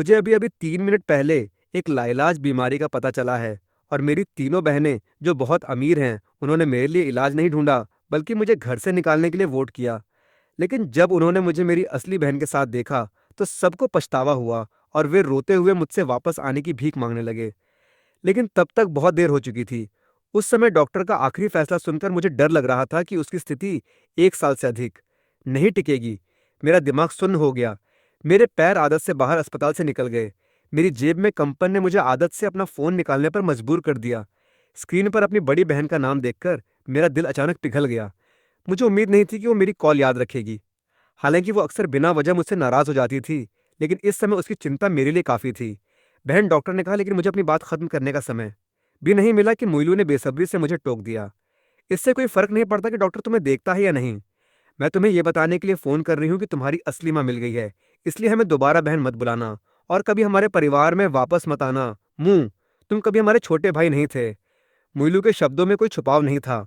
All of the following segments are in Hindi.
मुझे अभी अभी 3 मिनट पहले एक लाइलाज बीमारी का पता चला है। और मेरी तीनों बहनें जो बहुत अमीर हैं उन्होंने मेरे लिए इलाज नहीं ढूंढा, बल्कि मुझे घर से निकालने के लिए वोट किया। लेकिन जब उन्होंने मुझे मेरी असली बहन के साथ देखा तो सबको पछतावा हुआ और वे रोते हुए मुझसे वापस आने की भीख मांगने लगे। लेकिन तब तक बहुत देर हो चुकी थी। उस समय डॉक्टर का आखिरी फैसला सुनकर मुझे डर लग रहा था कि उसकी स्थिति 1 साल से अधिक नहीं टिकेगी। मेरा दिमाग सुन्न हो गया। मेरे पैर आदत से बाहर अस्पताल से निकल गए। मेरी जेब में कंपन ने मुझे आदत से अपना फ़ोन निकालने पर मजबूर कर दिया। स्क्रीन पर अपनी बड़ी बहन का नाम देखकर मेरा दिल अचानक पिघल गया। मुझे उम्मीद नहीं थी कि वो मेरी कॉल याद रखेगी। हालांकि वो अक्सर बिना वजह मुझसे नाराज़ हो जाती थी, लेकिन इस समय उसकी चिंता मेरे लिए काफ़ी थी। बहन, डॉक्टर ने कहा, लेकिन मुझे अपनी बात खत्म करने का समय भी नहीं मिला कि मोइलू ने बेसब्री से मुझे टोक दिया। इससे कोई फर्क नहीं पड़ता कि डॉक्टर तुम्हें देखता है या नहीं। मैं तुम्हें यह बताने के लिए फ़ोन कर रही हूँ कि तुम्हारी असली माँ मिल गई है। इसलिए हमें दोबारा बहन मत बुलाना और कभी हमारे परिवार में वापस मत आना। मुंह, तुम कभी हमारे छोटे भाई नहीं थे। मोइलू के शब्दों में कोई छुपाव नहीं था।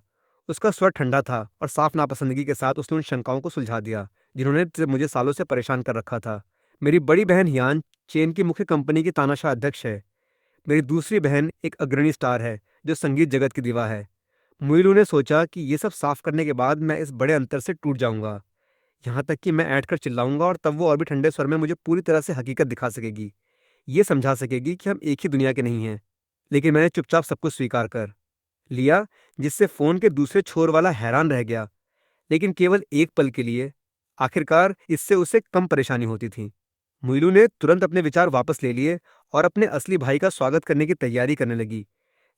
उसका स्वर ठंडा था और साफ नापसंदगी के साथ उसने उन शंकाओं को सुलझा दिया जिन्होंने मुझे सालों से परेशान कर रखा था। मेरी बड़ी बहन हियान चेन की मुख्य कंपनी की तानाशाह अध्यक्ष है। मेरी दूसरी बहन एक अग्रणी स्टार है जो संगीत जगत की दीवा है। मोइलू ने सोचा कि ये सब साफ करने के बाद मैं इस बड़े अंतर से टूट जाऊंगा। यहाँ तक कि मैं ऐंठ कर चिल्लाऊंगा और तब वो और भी ठंडे स्वर में मुझे पूरी तरह से हकीकत दिखा सकेगी। ये समझा सकेगी कि हम एक ही दुनिया के नहीं हैं। लेकिन मैंने चुपचाप सब कुछ स्वीकार कर लिया, जिससे फोन के दूसरे छोर वाला हैरान रह गया, लेकिन केवल एक पल के लिए। आखिरकार इससे उसे कम परेशानी होती थी। मुइलू ने तुरंत अपने विचार वापस ले लिए और अपने असली भाई का स्वागत करने की तैयारी करने लगी।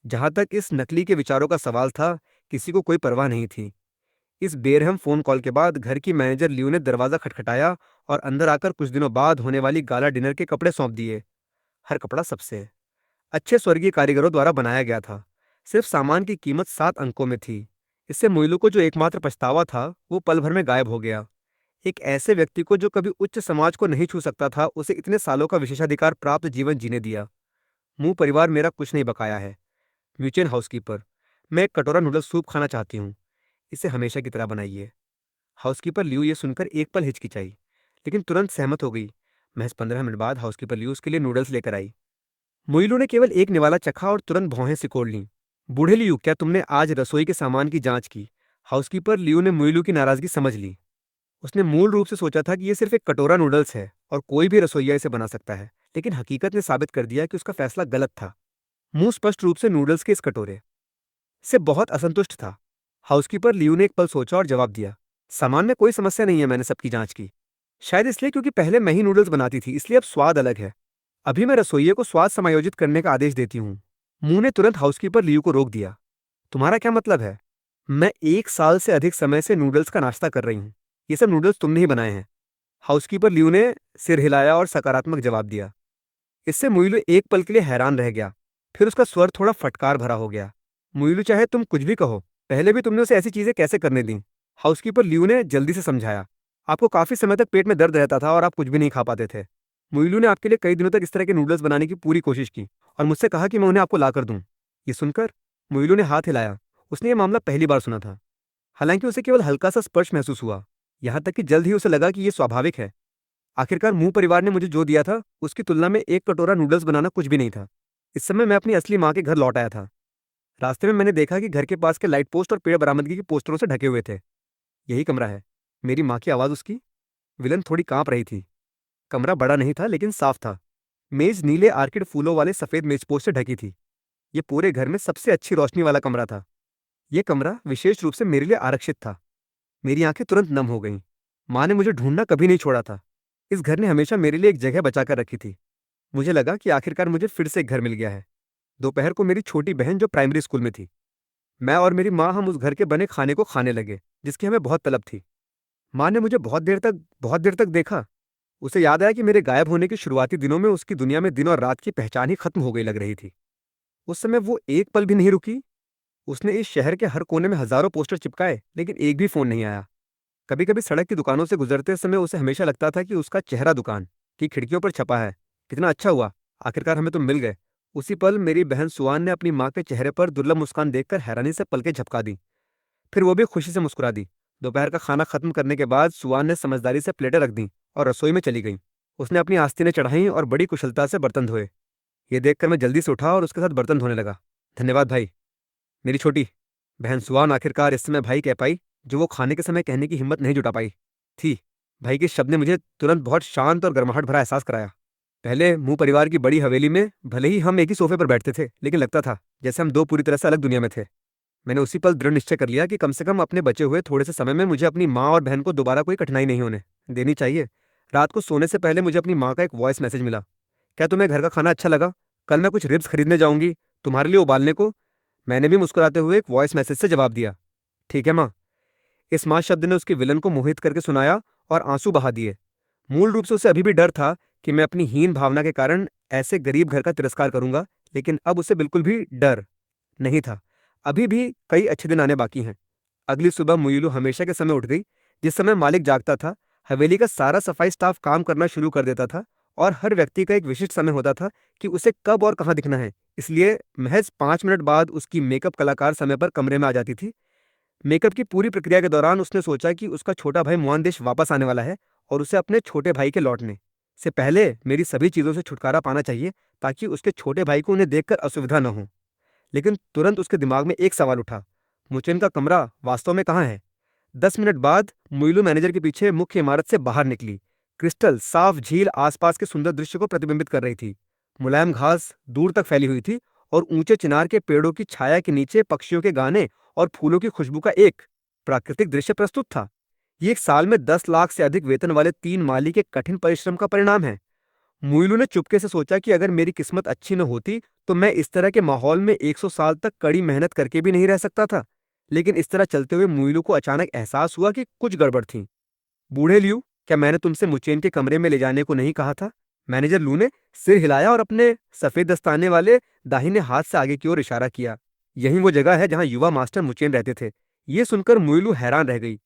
जहां तक इस नकली के विचारों का सवाल था, किसी को कोई परवाह नहीं थी। इस बेरहम फोन कॉल के बाद घर की मैनेजर लियू ने दरवाजा खटखटाया और अंदर आकर कुछ दिनों बाद होने वाली गाला डिनर के कपड़े सौंप दिए। हर कपड़ा सबसे अच्छे स्वर्गीय कारीगरों द्वारा बनाया गया था। सिर्फ सामान की कीमत 7 अंकों में थी। इससे मोइलू को जो एकमात्र पछतावा था वो पल भर में गायब हो गया। एक ऐसे व्यक्ति को जो कभी उच्च समाज को नहीं छू सकता था, उसे इतने सालों का विशेषाधिकार प्राप्त जीवन जीने दिया। मुंह परिवार मेरा कुछ नहीं बकाया है। म्यूचुअल हाउसकीपर, मैं एक कटोरा नूडल सूप खाना चाहती हूँ। इसे हमेशा की तरह बनाइए। हाउसकीपर लियू ये सुनकर एक पल हिचकिचाई, लेकिन तुरंत सहमत हो गई। महज 15 मिनट बाद हाउसकीपर लियू उसके लिए नूडल्स लेकर आई। मोइलू ने केवल एक निवाला चखा और तुरंत भौहें सिकोड़ लीं। बूढ़े लियू, क्या तुमने आज रसोई के सामान की जांच की? हाउसकीपर लियू ने मोइलू की नाराजगी समझ ली। उसने मूल रूप से सोचा था कि ये सिर्फ एक कटोरा नूडल्स है और कोई भी रसोइया इसे बना सकता है, लेकिन हकीकत ने साबित कर दिया कि उसका फैसला गलत था। मुंह स्पष्ट रूप से नूडल्स के इस कटोरे से बहुत असंतुष्ट था। हाउसकीपर लियू ने एक पल सोचा और जवाब दिया, सामान में कोई समस्या नहीं है, मैंने सबकी जांच की। शायद इसलिए क्योंकि पहले मैं ही नूडल्स बनाती थी, इसलिए अब स्वाद अलग है। अभी मैं रसोइये को स्वाद समायोजित करने का आदेश देती हूँ। मुंह ने तुरंत हाउसकीपर लियू को रोक दिया। तुम्हारा क्या मतलब है? मैं 1 साल से अधिक समय से नूडल्स का नाश्ता कर रही हूँ। ये सब नूडल्स तुमने ही बनाए हैं। हाउसकीपर लियू ने सिर हिलाया और सकारात्मक जवाब दिया। इससे मुइलू एक पल के लिए हैरान रह गया। फिर उसका स्वर थोड़ा फटकार भरा हो गया। मुइलू, चाहे तुम कुछ भी कहो, पहले भी तुमने उसे ऐसी चीजें कैसे करने दी? हाउसकीपर लियू ने जल्दी से समझाया। आपको काफी समय तक पेट में दर्द रहता था और आप कुछ भी नहीं खा पाते थे। मुइलू ने आपके लिए कई दिनों तक इस तरह के नूडल्स बनाने की पूरी कोशिश की और मुझसे कहा कि मैं उन्हें आपको ला कर दूं। ये सुनकर मुइलू ने हाथ हिलाया। उसने ये मामला पहली बार सुना था। हालांकि उसे केवल हल्का सा स्पर्श महसूस हुआ, यहाँ तक कि जल्द ही उसे लगा कि ये स्वाभाविक है। आखिरकार मुंह परिवार ने मुझे जो दिया था उसकी तुलना में एक कटोरा नूडल्स बनाना कुछ भी नहीं था। इस समय मैं अपनी असली माँ के घर लौट आया था। रास्ते में मैंने देखा कि घर के पास के लाइट पोस्ट और पेड़ बरामदगी के पोस्टरों से ढके हुए थे। यही कमरा है। मेरी माँ की आवाज़ उसकी विलन थोड़ी कांप रही थी। कमरा बड़ा नहीं था, लेकिन साफ था। मेज नीले आर्किड फूलों वाले सफ़ेद मेजपोश से ढकी थी। ये पूरे घर में सबसे अच्छी रोशनी वाला कमरा था। यह कमरा विशेष रूप से मेरे लिए आरक्षित था। मेरी आंखें तुरंत नम हो गईं। माँ ने मुझे ढूंढना कभी नहीं छोड़ा था। इस घर ने हमेशा मेरे लिए एक जगह बचा कर रखी थी। मुझे लगा कि आखिरकार मुझे फिर से एक घर मिल गया है। दोपहर को मेरी छोटी बहन जो प्राइमरी स्कूल में थी, मैं और मेरी माँ, हम उस घर के बने खाने को खाने लगे जिसकी हमें बहुत तलब थी। माँ ने मुझे बहुत देर तक देखा। उसे याद आया कि मेरे गायब होने के शुरुआती दिनों में उसकी दुनिया में दिन और रात की पहचान ही खत्म हो गई लग रही थी। उस समय वो एक पल भी नहीं रुकी। उसने इस शहर के हर कोने में हजारों पोस्टर चिपकाए, लेकिन एक भी फोन नहीं आया। कभी कभी सड़क की दुकानों से गुजरते समय उसे हमेशा लगता था कि उसका चेहरा दुकान की खिड़कियों पर छपा है। कितना अच्छा हुआ, आखिरकार हमें तुम मिल गए। उसी पल मेरी बहन सुआन ने अपनी माँ के चेहरे पर दुर्लभ मुस्कान देखकर हैरानी से पलकें झपका दी। फिर वो भी खुशी से मुस्कुरा दी। दोपहर का खाना खत्म करने के बाद सुआन ने समझदारी से प्लेटें रख दी और रसोई में चली गई। उसने अपनी आस्तीनें चढ़ाई और बड़ी कुशलता से बर्तन धोए। ये देखकर मैं जल्दी से उठा और उसके साथ बर्तन धोने लगा। धन्यवाद भाई। मेरी छोटी बहन सुहान आखिरकार इस समय भाई कह पाई, जो वो खाने के समय कहने की हिम्मत नहीं जुटा पाई थी। भाई के शब्द ने मुझे तुरंत बहुत शांत और गर्माहट भरा एहसास कराया। पहले मुंह परिवार की बड़ी हवेली में भले ही हम एक ही सोफे पर बैठते थे, लेकिन लगता था जैसे हम दो पूरी तरह से अलग दुनिया में थे। मैंने उसी पल दृढ़ निश्चय कर लिया कि कम से कम अपने बचे हुए थोड़े से समय में मुझे अपनी माँ और बहन को दोबारा कोई कठिनाई नहीं होने देनी चाहिए। रात को सोने से पहले मुझे अपनी माँ का एक वॉइस मैसेज मिला। क्या तुम्हें घर का खाना अच्छा लगा? कल मैं कुछ रिब्स खरीदने जाऊंगी तुम्हारे लिए उबालने को। मैंने भी मुस्कुराते हुए एक वॉइस मैसेज से जवाब दिया, ठीक है माँ। इस माँ शब्द ने उसके विलन को मोहित करके सुनाया और आंसू बहा दिए। मूल रूप से उसे अभी भी डर था कि मैं अपनी हीन भावना के कारण ऐसे गरीब घर का तिरस्कार करूंगा, लेकिन अब उसे बिल्कुल भी डर नहीं था। अभी भी कई अच्छे दिन आने बाकी हैं। अगली सुबह मुईलू हमेशा के समय उठ गई। जिस समय मालिक जागता था, हवेली का सारा सफाई स्टाफ काम करना शुरू कर देता था और हर व्यक्ति का एक विशिष्ट समय होता था कि उसे कब और कहाँ दिखना है। इसलिए महज 5 मिनट बाद उसकी मेकअप कलाकार समय पर कमरे में आ जाती थी। मेकअप की पूरी प्रक्रिया के दौरान उसने सोचा कि उसका छोटा भाई मुआंदेश वापस आने वाला है और उसे अपने छोटे भाई के लौटने से पहले मेरी सभी चीज़ों से छुटकारा पाना चाहिए, ताकि उसके छोटे भाई को उन्हें देखकर असुविधा न हो। लेकिन तुरंत उसके दिमाग में एक सवाल उठा, मुचेन का कमरा वास्तव में कहाँ है? 10 मिनट बाद मुइलू मैनेजर के पीछे मुख्य इमारत से बाहर निकली। क्रिस्टल साफ झील आसपास के सुंदर दृश्य को प्रतिबिंबित कर रही थी। मुलायम घास दूर तक फैली हुई थी और ऊंचे चिनार के पेड़ों की छाया के नीचे पक्षियों के गाने और फूलों की खुशबू का एक प्राकृतिक दृश्य प्रस्तुत था। ये एक साल में 10 लाख से अधिक वेतन वाले 3 माली के कठिन परिश्रम का परिणाम है। मुइलू ने चुपके से सोचा कि अगर मेरी किस्मत अच्छी न होती तो मैं इस तरह के माहौल में 100 साल तक कड़ी मेहनत करके भी नहीं रह सकता था। लेकिन इस तरह चलते हुए मुइलू को अचानक एहसास हुआ कि कुछ गड़बड़ थी। बूढ़े लियू, क्या मैंने तुमसे मुचेन के कमरे में ले जाने को नहीं कहा था? मैनेजर लू ने सिर हिलाया और अपने सफेद दस्ताने वाले दाहिने हाथ से आगे की ओर इशारा किया। यही वो जगह है जहां युवा मास्टर मुचेन रहते थे। ये सुनकर मुइलू हैरान रह गई।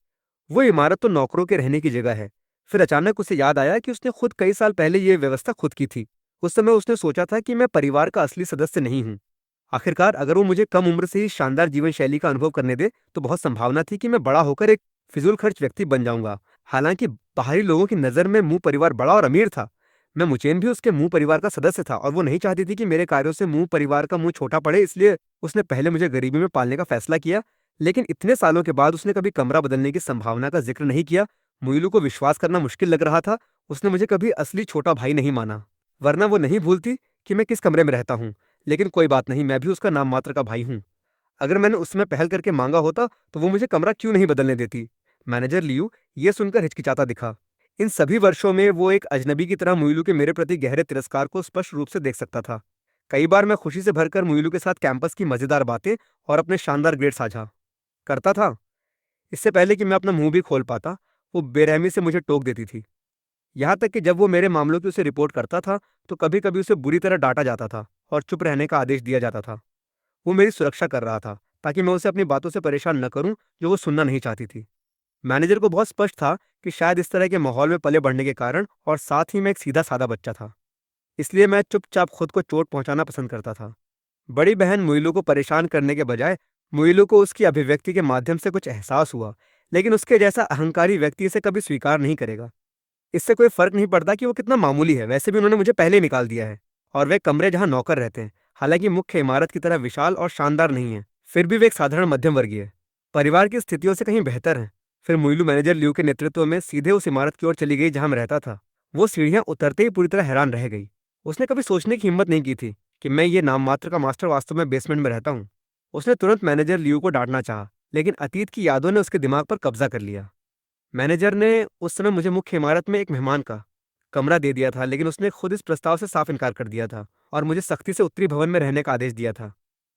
वो इमारत तो नौकरों के रहने की जगह है। फिर अचानक उसे याद आया कि उसने खुद कई साल पहले ये व्यवस्था खुद की थी। उस समय उसने सोचा था कि मैं परिवार का असली सदस्य नहीं हूँ। आखिरकार अगर वो मुझे कम उम्र से ही शानदार जीवन शैली का अनुभव करने दे तो बहुत संभावना थी कि मैं बड़ा होकर एक फिजूल खर्च व्यक्ति बन जाऊंगा। हालांकि बाहरी लोगों की नजर में मुंह परिवार बड़ा और अमीर था, मैं मुचेन भी उसके मुंह परिवार का सदस्य था और वो नहीं चाहती थी कि मेरे कार्यों से मुंह परिवार का मुंह छोटा पड़े। इसलिए उसने पहले मुझे गरीबी में पालने का फैसला किया। लेकिन इतने सालों के बाद उसने कभी कमरा बदलने की संभावना का जिक्र नहीं किया। मुइलू को विश्वास करना मुश्किल लग रहा था। उसने मुझे कभी असली छोटा भाई नहीं माना, वरना वो नहीं भूलती कि मैं किस कमरे में रहता हूँ। लेकिन कोई बात नहीं, मैं भी उसका नाम मात्र का भाई हूँ। अगर मैंने उस समय पहल करके मांगा होता तो वो मुझे कमरा क्यों नहीं बदलने देती? मैनेजर लियू ये सुनकर हिचकिचाता दिखा। इन सभी वर्षों में वो एक अजनबी की तरह मुइलू के मेरे प्रति गहरे तिरस्कार को स्पष्ट रूप से देख सकता था। कई बार मैं खुशी से भरकर मुइलू के साथ कैंपस की मजेदार बातें और अपने शानदार ग्रेड साझा करता था। इससे पहले कि मैं अपना मुंह भी खोल पाता, वो बेरहमी से मुझे टोक देती थी। यहाँ तक कि जब वो मेरे मामलों की उसे रिपोर्ट करता था तो कभी कभी उसे बुरी तरह डांटा जाता था और चुप रहने का आदेश दिया जाता था। वो मेरी सुरक्षा कर रहा था ताकि मैं उसे अपनी बातों से परेशान न करूं जो वो सुनना नहीं चाहती थी। मैनेजर को बहुत स्पष्ट था कि शायद इस तरह के माहौल में पले बढ़ने के कारण और साथ ही मैं एक सीधा साधा बच्चा था, इसलिए मैं चुपचाप खुद को चोट पहुंचाना पसंद करता था। बड़ी बहन मुइलू को परेशान करने के बजाय मुइलू को उसकी अभिव्यक्ति के माध्यम से कुछ एहसास हुआ, लेकिन उसके जैसा अहंकारी व्यक्ति इसे कभी स्वीकार नहीं करेगा। इससे कोई फर्क नहीं पड़ता कि वो कितना मामूली है, वैसे भी उन्होंने मुझे पहले ही निकाल दिया है। और वे कमरे जहां नौकर रहते हैं, हालांकि मुख्य इमारत की तरह विशाल और शानदार नहीं है, फिर भी वे एक साधारण मध्यम वर्गीय परिवार की स्थितियों से कहीं बेहतर हैं। फिर मुइलू मैनेजर लियू के नेतृत्व में सीधे उस इमारत की ओर चली गई जहां मैं रहता था। वो सीढ़ियां उतरते ही पूरी तरह हैरान रह गई। उसने कभी सोचने की हिम्मत नहीं की थी कि मैं ये नाम मात्र का मास्टर वास्तव में बेसमेंट में रहता हूँ। उसने तुरंत मैनेजर लियू को डांटना चाहा, लेकिन अतीत की यादों ने उसके दिमाग पर कब्जा कर लिया। मैनेजर ने उस समय मुझे मुख्य इमारत में एक मेहमान का कमरा दे दिया था, लेकिन उसने खुद इस प्रस्ताव से साफ इनकार कर दिया था और मुझे सख्ती से उत्तरी भवन में रहने का आदेश दिया था।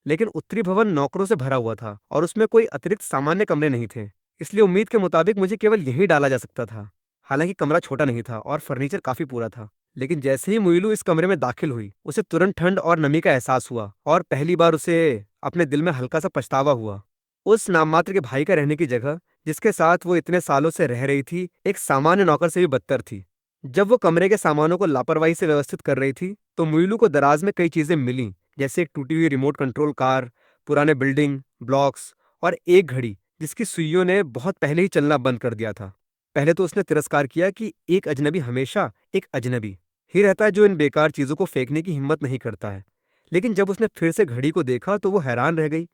लेकिन उत्तरी भवन नौकरों से भरा हुआ था और उसमें कोई अतिरिक्त सामान्य कमरे नहीं थे, इसलिए उम्मीद के मुताबिक मुझे केवल यही डाला जा सकता था। हालांकि कमरा छोटा नहीं था और फर्नीचर काफी पूरा था। लेकिन जैसे ही मुइलू इस कमरे में दाखिल हुई, उसे तुरंत ठंड और नमी का एहसास हुआ और पहली बार उसे अपने दिल में हल्का सा पछतावा हुआ। उस नाममात्र के भाई का रहने की जगह, जिसके साथ वो इतने सालों से रह रही थी, एक सामान्य नौकर से भी बदतर थी। जब वो कमरे के सामानों को लापरवाही से व्यवस्थित कर रही थी तो मुइलू को दराज में कई चीजें मिलीं, जैसे एक टूटी हुई रिमोट कंट्रोल कार, पुराने बिल्डिंग ब्लॉक्स और एक घड़ी जिसकी सुइयों ने बहुत पहले ही चलना बंद कर दिया था। पहले तो उसने तिरस्कार किया कि एक अजनबी हमेशा एक अजनबी ही रहता है जो इन बेकार चीजों को फेंकने की हिम्मत नहीं करता है। लेकिन जब उसने फिर से घड़ी को देखा तो वो हैरान रह गई।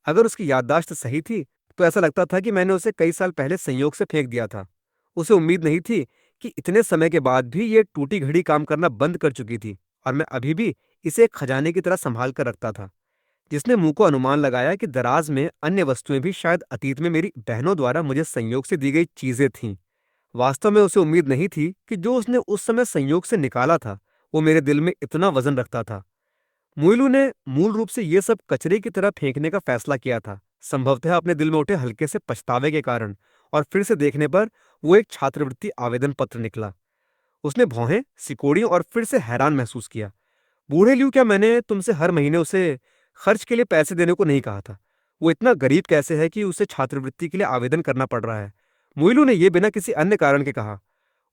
अगर उसकी याददाश्त सही थी तो ऐसा लगता था कि मैंने उसे कई साल पहले संयोग से फेंक दिया था। उसे उम्मीद नहीं थी कि इतने समय के बाद भी ये टूटी घड़ी काम करना बंद कर चुकी थी और मैं अभी भी इसे एक खजाने की तरह संभाल कर रखता था। जिसने मुंह को अनुमान लगाया कि दराज में अन्य वस्तुएं भी शायद अतीत में मेरी बहनों द्वारा मुझे संयोग से दी गई चीजें थीं। वास्तव में उसे उम्मीद नहीं थी कि जो उसने उस समय संयोग से निकाला था वो मेरे दिल में इतना वजन रखता था। मुइलू ने मूल रूप से ये सब कचरे की तरह फेंकने का फैसला किया था, संभवतः अपने दिल में उठे हल्के से पछतावे के कारण। और फिर से देखने पर वो एक छात्रवृत्ति आवेदन पत्र निकला। उसने भौहें सिकोड़ी और फिर से हैरान महसूस किया। बूढ़े लियू, क्या मैंने तुमसे हर महीने उसे खर्च के लिए पैसे देने को नहीं कहा था? वो इतना गरीब कैसे है कि उसे छात्रवृत्ति के लिए आवेदन करना पड़ रहा है? मुइलू ने यह बिना किसी अन्य कारण के कहा।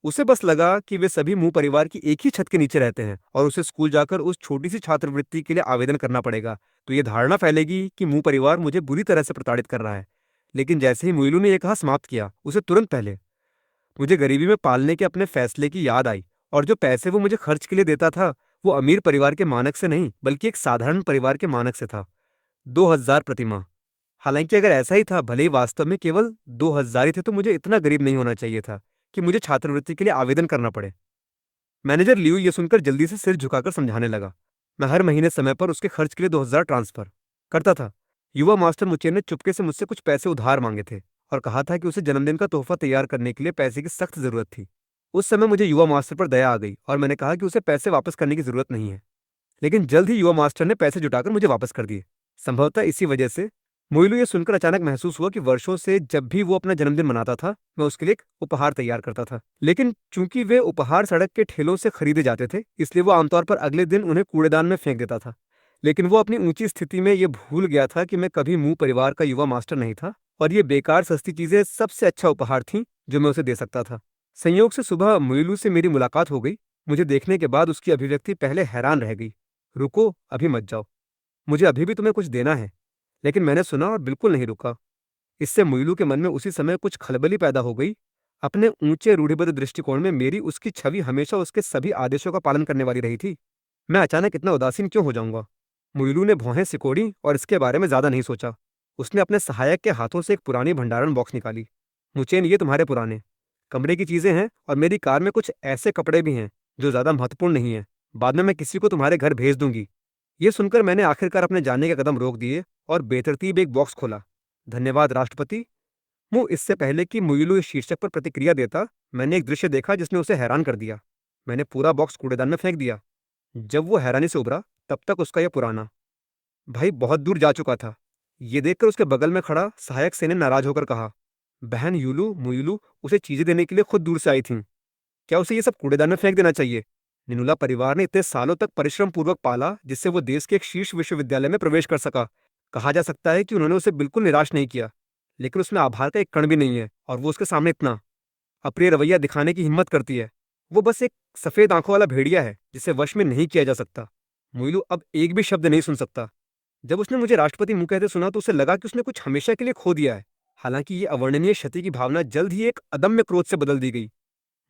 उसे बस लगा कि वे सभी मुंह परिवार की एक ही छत के नीचे रहते हैं और उसे स्कूल जाकर उस छोटी सी छात्रवृत्ति के लिए आवेदन करना पड़ेगा, तो ये धारणा फैलेगी कि मुंह परिवार मुझे बुरी तरह से प्रताड़ित कर रहा है। लेकिन जैसे ही मुइलू ने यह कहा समाप्त किया, उसे तुरंत पहले मुझे गरीबी में पालने के अपने फैसले की याद आई। और जो पैसे वो मुझे खर्च के लिए देता था वो अमीर परिवार के मानक से नहीं बल्कि एक साधारण परिवार के मानक से था। 2000 प्रतिमाह। हालांकि अगर ऐसा ही था, भले ही वास्तव में केवल 2000 ही थे, तो मुझे इतना गरीब नहीं होना चाहिए था कि मुझे छात्रवृत्ति के लिए आवेदन करना पड़े। मैनेजर लियू ये सुनकर जल्दी से सिर झुकाकर समझाने लगा। मैं हर महीने समय पर उसके खर्च के लिए 2000 ट्रांसफर करता था। युवा मास्टर मुचेन ने चुपके से मुझसे कुछ पैसे उधार मांगे थे और कहा था कि उसे जन्मदिन का तोहफा तैयार करने के लिए पैसे की सख्त जरूरत थी। उस समय मुझे युवा मास्टर पर दया आ गई और मैंने कहा कि उसे पैसे वापस करने की जरूरत नहीं है। लेकिन जल्द ही युवा मास्टर ने पैसे जुटाकर मुझे वापस कर दिए। संभवतः इसी वजह से मोइलू ये सुनकर अचानक महसूस हुआ कि वर्षों से जब भी वो अपना जन्मदिन मनाता था, मैं उसके लिए एक उपहार तैयार करता था। लेकिन चूंकि वे उपहार सड़क के ठेलों से खरीदे जाते थे, इसलिए वो आमतौर पर अगले दिन उन्हें कूड़ेदान में फेंक देता था। लेकिन वो अपनी ऊंची स्थिति में ये भूल गया था कि मैं कभी मुंह परिवार का युवा मास्टर नहीं था और ये बेकार सस्ती चीजें सबसे अच्छा उपहार थीं जो मैं उसे दे सकता था। संयोग से सुबह मोइलू से मेरी मुलाकात हो गई। मुझे देखने के बाद उसकी अभिव्यक्ति पहले हैरान रह गई। रुको, अभी मत जाओ, मुझे अभी भी तुम्हें कुछ देना है। लेकिन मैंने सुना और बिल्कुल नहीं रुका। इससे मुइलू के मन में उसी समय कुछ खलबली पैदा हो गई। अपने ऊंचे रूढ़िबद्ध दृष्टिकोण में मेरी उसकी छवि हमेशा उसके सभी आदेशों का पालन करने वाली रही थी। मैं अचानक इतना उदासीन क्यों हो जाऊंगा? मुइलू ने भौहें सिकोड़ी और इसके बारे में ज्यादा नहीं सोचा। उसने अपने सहायक के हाथों से एक पुरानी भंडारण बॉक्स निकाली। मुचेन, ये तुम्हारे पुराने कमरे की चीजें हैं और मेरी कार में कुछ ऐसे कपड़े भी हैं जो ज्यादा महत्वपूर्ण नहीं है। बाद में मैं किसी को तुम्हारे घर भेज दूंगी। ये सुनकर मैंने आखिरकार अपने जाने के कदम रोक दिए और बेतरतीब एक बॉक्स खोला। धन्यवाद राष्ट्रपति। मुंह इससे पहले कि मुइलू इस शीर्षक पर प्रतिक्रिया देता, मैंने एक दृश्य देखा जिसने उसे हैरान कर दिया। मैंने पूरा बॉक्स कूड़ेदान में फेंक दिया। जब वो हैरानी से उभरा, तब तक उसका यह पुराना भाई बहुत दूर जा चुका था। ये देखकर उसके बगल में खड़ा सहायक से ने नाराज होकर कहा, बहन यूलू मुइलू उसे चीजें देने के लिए खुद दूर से आई थीं। क्या उसे ये सब कूड़ेदान में फेंक देना चाहिए? निनुला परिवार ने इतने सालों तक परिश्रम पूर्वक पाला जिससे वो देश के एक शीर्ष विश्वविद्यालय में प्रवेश कर सका। कहा जा सकता है कि उन्होंने उसे बिल्कुल निराश नहीं किया। लेकिन उसमें आभार का एक कण भी नहीं है और वो उसके सामने इतना अप्रिय रवैया दिखाने की हिम्मत करती है। वो बस एक सफेद आंखों वाला भेड़िया है जिसे वश में नहीं किया जा सकता। मोइलू अब एक भी शब्द नहीं सुन सकता। जब उसने मुझे राष्ट्रपति मुंह कहते सुना तो उसे लगा कि उसने कुछ हमेशा के लिए खो दिया है। हालांकि ये अवर्णनीय क्षति की भावना जल्द ही एक अदम्य क्रोध से बदल दी गई।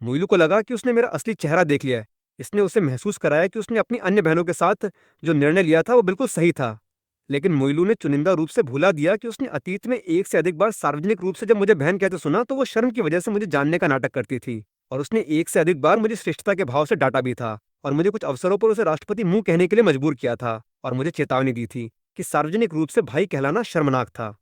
मोइलू को लगा कि उसने मेरा असली चेहरा देख लिया है। इसने उसे महसूस कराया कि उसने अपनी अन्य बहनों के साथ जो निर्णय लिया था वो बिल्कुल सही था। लेकिन मोइलू ने चुनिंदा रूप से भुला दिया कि उसने अतीत में एक से अधिक बार सार्वजनिक रूप से जब मुझे बहन कहते सुना तो वो शर्म की वजह से मुझे जानने का नाटक करती थी। और उसने एक से अधिक बार मुझे श्रेष्ठता के भाव से डांटा भी था और मुझे कुछ अवसरों पर उसे राष्ट्रपति मुंह कहने के लिए मजबूर किया था और मुझे चेतावनी दी थी कि सार्वजनिक रूप से भाई कहलाना शर्मनाक था।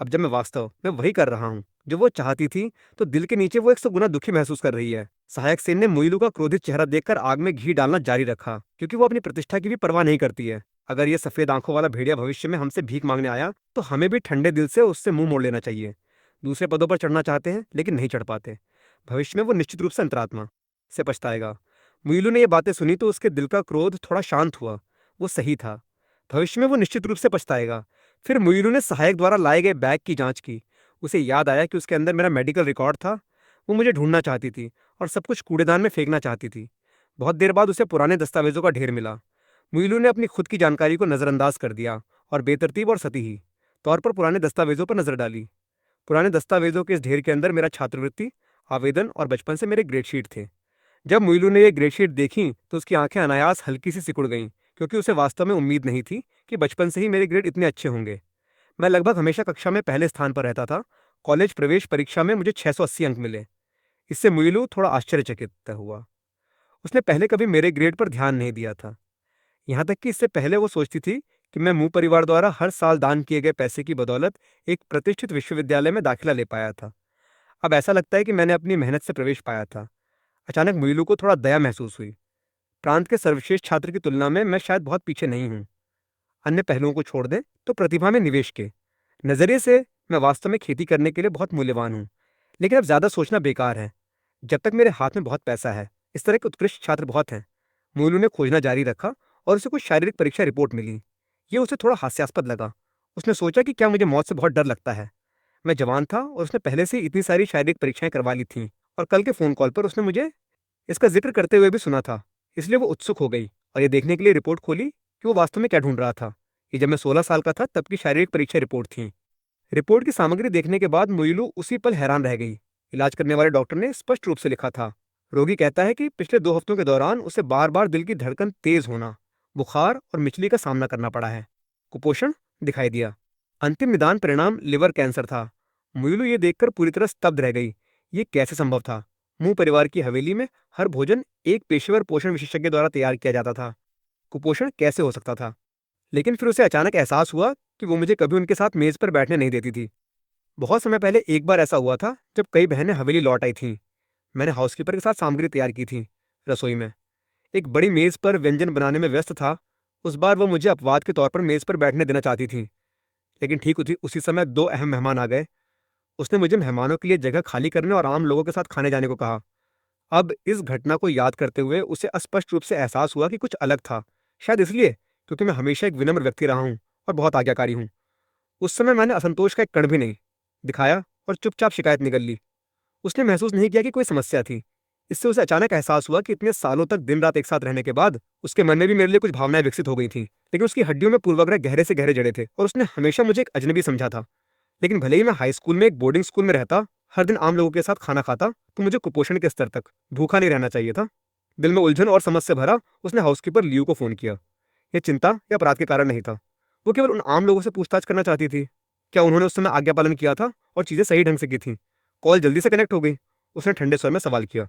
अब जब मैं वास्तव में वही कर रहा हूँ जो वो चाहती थी, तो दिल के नीचे वो 100 गुना दुखी महसूस कर रही है। सहायक सेन ने मोइलू का क्रोधित चेहरा देखकर आग में घी डालना जारी रखा, क्योंकि वो अपनी प्रतिष्ठा की भी परवाह नहीं करती है। अगर ये सफेद आंखों वाला भेड़िया भविष्य में हमसे भीख मांगने आया तो हमें भी ठंडे दिल से उससे मुंह मोड़ लेना चाहिए। दूसरे पदों पर चढ़ना चाहते हैं लेकिन नहीं चढ़ पाते। भविष्य में वो निश्चित रूप से अंतरात्मा से पछताएगा। मोइलू ने ये बातें सुनी तो उसके दिल का क्रोध थोड़ा शांत हुआ। वो सही था, भविष्य में वो निश्चित रूप से पछताएगा। फिर मोइलू ने सहायक द्वारा लाए गए बैग की जांच की। उसे याद आया कि उसके अंदर मेरा मेडिकल रिकॉर्ड था। वो मुझे ढूंढना चाहती थी और सब कुछ कूड़ेदान में फेंकना चाहती थी। बहुत देर बाद उसे पुराने दस्तावेजों का ढेर मिला। मोइलू ने अपनी खुद की जानकारी को नजरअंदाज कर दिया और बेतरतीब और सतही तौर पर पुराने दस्तावेजों पर नजर डाली। पुराने दस्तावेजों के इस ढेर के अंदर मेरा छात्रवृत्ति आवेदन और बचपन से मेरे ग्रेड शीट थे। जब मुइलू ने ये ग्रेड शीट देखी तो उसकी आंखें अनायास हल्की सी सिकुड़ गईं, क्योंकि उसे वास्तव में उम्मीद नहीं थी कि बचपन से ही मेरे ग्रेड इतने अच्छे होंगे। मैं लगभग हमेशा कक्षा में पहले स्थान पर रहता था। कॉलेज प्रवेश परीक्षा में मुझे 680 अंक मिले। इससे मुइलू थोड़ा आश्चर्यचकित हुआ। उसने पहले कभी मेरे ग्रेड पर ध्यान नहीं दिया था। यहाँ तक कि इससे पहले वो सोचती थी कि मैं मुंह परिवार द्वारा हर साल दान किए गए पैसे की बदौलत एक प्रतिष्ठित विश्वविद्यालय में दाखिला ले पाया था। अब ऐसा लगता है कि मैंने अपनी मेहनत से प्रवेश पाया था। अचानक मुइलू को थोड़ा दया महसूस हुई। प्रांत के सर्वश्रेष्ठ छात्र की तुलना में मैं शायद बहुत पीछे नहीं हूँ। अन्य पहलुओं को छोड़ दें तो प्रतिभा में निवेश के नजरिए से मैं वास्तव में खेती करने के लिए बहुत मूल्यवान हूँ। लेकिन अब ज्यादा सोचना बेकार है। जब तक मेरे हाथ में बहुत पैसा है, इस तरह के उत्कृष्ट छात्र बहुत हैं। मोनू ने खोजना जारी रखा और उसे कुछ शारीरिक परीक्षा रिपोर्ट मिली। ये उसे थोड़ा हास्यास्पद लगा। उसने सोचा कि क्या मुझे मौत से बहुत डर लगता है। मैं जवान था और उसने पहले से ही इतनी सारी शारीरिक परीक्षाएं करवा ली थीं, और कल के फोन कॉल पर उसने मुझे इसका जिक्र करते हुए भी सुना था। इसलिए वो उत्सुक हो गई और ये देखने के लिए रिपोर्ट खोली कि वो वास्तव में क्या ढूंढ रहा था। ये जब मैं 16 साल का था तब की शारीरिक परीक्षा रिपोर्ट थी। रिपोर्ट की सामग्री देखने के बाद मुइलू उसी पल हैरान रह गई। इलाज करने वाले डॉक्टर ने स्पष्ट रूप से लिखा था, रोगी कहता है कि पिछले 2 हफ्तों के दौरान उसे बार बार दिल की धड़कन तेज होना, बुखार और मिचली का सामना करना पड़ा है। कुपोषण दिखाई दिया। अंतिम निदान परिणाम लिवर कैंसर था। मुइलू ये देखकर पूरी तरह स्तब्ध रह गई। ये कैसे संभव था? मुंह परिवार की हवेली में हर भोजन एक पेशेवर पोषण विशेषज्ञ द्वारा तैयार किया जाता था। कुपोषण कैसे हो सकता था? लेकिन फिर उसे अचानक एहसास हुआ कि वो मुझे कभी उनके साथ मेज पर बैठने नहीं देती थी। बहुत समय पहले एक बार ऐसा हुआ था जब कई बहनें हवेली लौट आई थीं। मैंने हाउसकीपर के साथ सामग्री तैयार की थी। रसोई में एक बड़ी मेज पर व्यंजन बनाने में व्यस्त था। उस बार वो मुझे अपवाद के तौर पर मेज पर बैठने देना चाहती थी, लेकिन ठीक उसी समय 2 अहम मेहमान आ गए। उसने मुझे मेहमानों के लिए जगह खाली करने और आम लोगों के साथ खाने जाने को कहा। अब इस घटना को याद करते हुए उसे अस्पष्ट रूप से एहसास हुआ कि कुछ अलग था। शायद इसलिए क्योंकि मैं हमेशा एक विनम्र व्यक्ति रहा हूँ और बहुत आज्ञाकारी हूँ। उस समय मैंने असंतोष का एक कण भी नहीं दिखाया और चुपचाप शिकायत निगल ली। उसने महसूस नहीं किया कि कोई समस्या थी। इससे उसे अचानक एहसास हुआ कि इतने सालों तक दिन रात एक साथ रहने के बाद उसके मन में भी मेरे लिए कुछ भावनाएं विकसित हो गई थीं। लेकिन उसकी हड्डियों में पूर्वाग्रह गहरे से गहरे जड़े थे और उसने हमेशा मुझे एक अजनबी समझा था। लेकिन भले ही मैं हाई स्कूल में एक बोर्डिंग स्कूल में रहता, हर दिन आम लोगों के साथ खाना खाता, तो मुझे कुपोषण के स्तर तक भूखा नहीं रहना चाहिए था। दिल में उलझन और समझ से भरा उसने हाउसकीपर लियू को फोन किया। यह चिंता या अपराध के कारण नहीं था। वो केवल उन आम लोगों से पूछताछ करना चाहती थी। क्या उन्होंने उस समय आज्ञा पालन किया था और चीजें सही ढंग से की थी? कॉल जल्दी से कनेक्ट हो गई। उसने ठंडे स्वर में सवाल किया।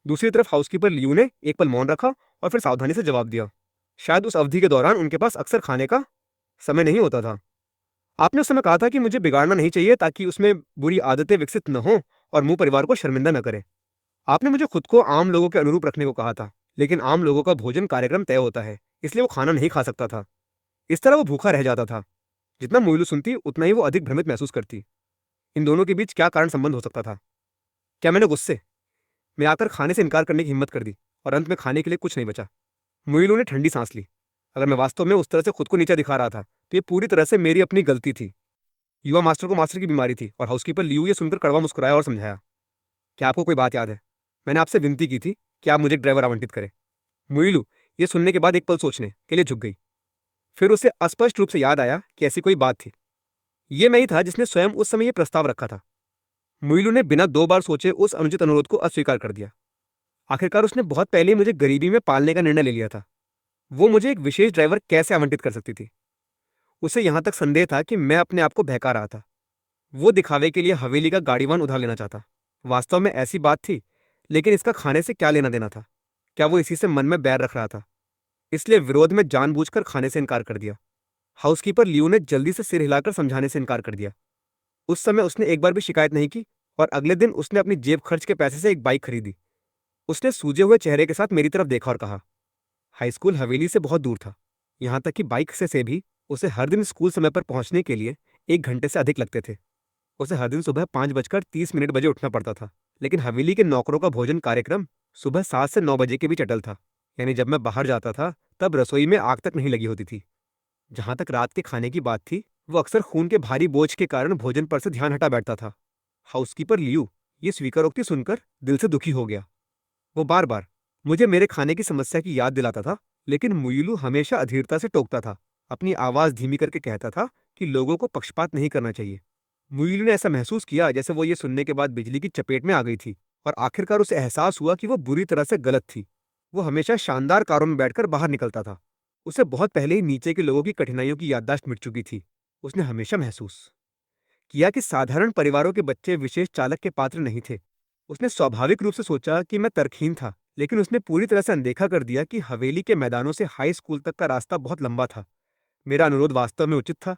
दूसरी तरफ हाउसकीपर लियू ने एक पल मौन रखा और फिर सावधानी से जवाब दिया। शायद उस अवधि के दौरान उनके पास अक्सर खाने का समय नहीं होता था। आपने उस समय कहा था कि मुझे बिगाड़ना नहीं चाहिए ताकि उसमें बुरी आदतें विकसित न हो और मुंह परिवार को शर्मिंदा न करे। आपने मुझे खुद को आम लोगों के अनुरूप रखने को कहा था, लेकिन आम लोगों का भोजन कार्यक्रम तय होता है, इसलिए वो खाना नहीं खा सकता था। इस तरह वो भूखा रह जाता था। जितना मुइलू सुनती उतना ही वो अधिक भ्रमित महसूस करती। इन दोनों के बीच क्या कारण संबंध हो सकता था? क्या मैंने गुस्से में आकर खाने से इनकार करने की हिम्मत कर दी और अंत में खाने के लिए कुछ नहीं बचा? मुइलू ने ठंडी सांस ली। अगर मैं वास्तव में उस तरह से खुद को नीचा दिखा रहा था तो ये पूरी तरह से मेरी अपनी गलती थी। युवा मास्टर को मास्टर की बीमारी थी और हाउसकीपर लियू ये सुनकर कड़वा मुस्कुराया और समझाया। क्या आपको कोई बात याद है? मैंने आपसे विनती की थी कि आप मुझे एक ड्राइवर आवंटित करें। मुइलू ये सुनने के बाद एक पल सोचने के लिए झुक गई। फिर उसे अस्पष्ट रूप से याद आया कि ऐसी कोई बात थी। ये मैं ही था जिसने स्वयं उस समय ये प्रस्ताव रखा था। मुइलू ने बिना 2 बार सोचे उस अनुचित अनुरोध को अस्वीकार कर दिया। आखिरकार उसने बहुत पहले ही मुझे गरीबी में पालने का निर्णय ले लिया था। वो मुझे एक विशेष ड्राइवर कैसे आवंटित कर सकती थी? उसे यहां तक संदेह था कि मैं अपने आप को बहका रहा था। वो दिखावे के लिए हवेली का गाड़ीवान उधार लेना चाहता। वास्तव में ऐसी बात थी, लेकिन इसका खाने से क्या लेना देना था? क्या वो इसी से मन में बैर रख रहा था? इसलिए विरोध में जानबूझकर खाने से इनकार कर दिया। हाउसकीपर लियू ने जल्दी से सिर हिलाकर समझाने से इनकार कर दिया। उस समय उसने एक बार भी शिकायत नहीं की और अगले दिन उसने अपनी जेब खर्च के पैसे से एक बाइक खरीदी। उसने सूजे हुए चेहरे के साथ मेरी तरफ देखा और कहा, हाई स्कूल हवेली से बहुत दूर था। यहाँ तक कि बाइक से भी उसे हर दिन स्कूल समय पर पहुंचने के लिए 1 घंटे से अधिक लगते थे। उसे हर दिन सुबह 5:30 बजे उठना पड़ता था, लेकिन हवेली के नौकरों का भोजन कार्यक्रम सुबह 7 से 9 बजे के बीच अटल था। यानी जब मैं बाहर जाता था तब रसोई में आग तक नहीं लगी होती थी। जहां तक रात के खाने की बात थी, वो अक्सर खून के भारी बोझ के कारण भोजन पर से ध्यान हटा बैठता था। हाउसकीपर लियू ये स्वीकारोक्ति सुनकर दिल से दुखी हो गया। वो बार बार मुझे मेरे खाने की समस्या की याद दिलाता था, लेकिन मुइलू हमेशा अधीरता से टोकता था। अपनी आवाज धीमी करके कहता था कि लोगों को पक्षपात नहीं करना चाहिए। मुइलू ने ऐसा महसूस किया जैसे वो ये सुनने के बाद बिजली की चपेट में आ गई थी और आखिरकार उसे एहसास हुआ कि वो बुरी तरह से गलत थी। वो हमेशा शानदार कारों में बैठकर बाहर निकलता था। उसे बहुत पहले ही नीचे के लोगों की कठिनाइयों की याददाश्त मिट चुकी थी। उसने हमेशा महसूस किया कि साधारण परिवारों के बच्चे विशेष चालक के पात्र नहीं थे। उसने स्वाभाविक रूप से सोचा कि मैं तर्कहीन था, लेकिन उसने पूरी तरह से अनदेखा कर दिया कि हवेली के मैदानों से हाई स्कूल तक का रास्ता बहुत लंबा था। मेरा अनुरोध वास्तव में उचित था।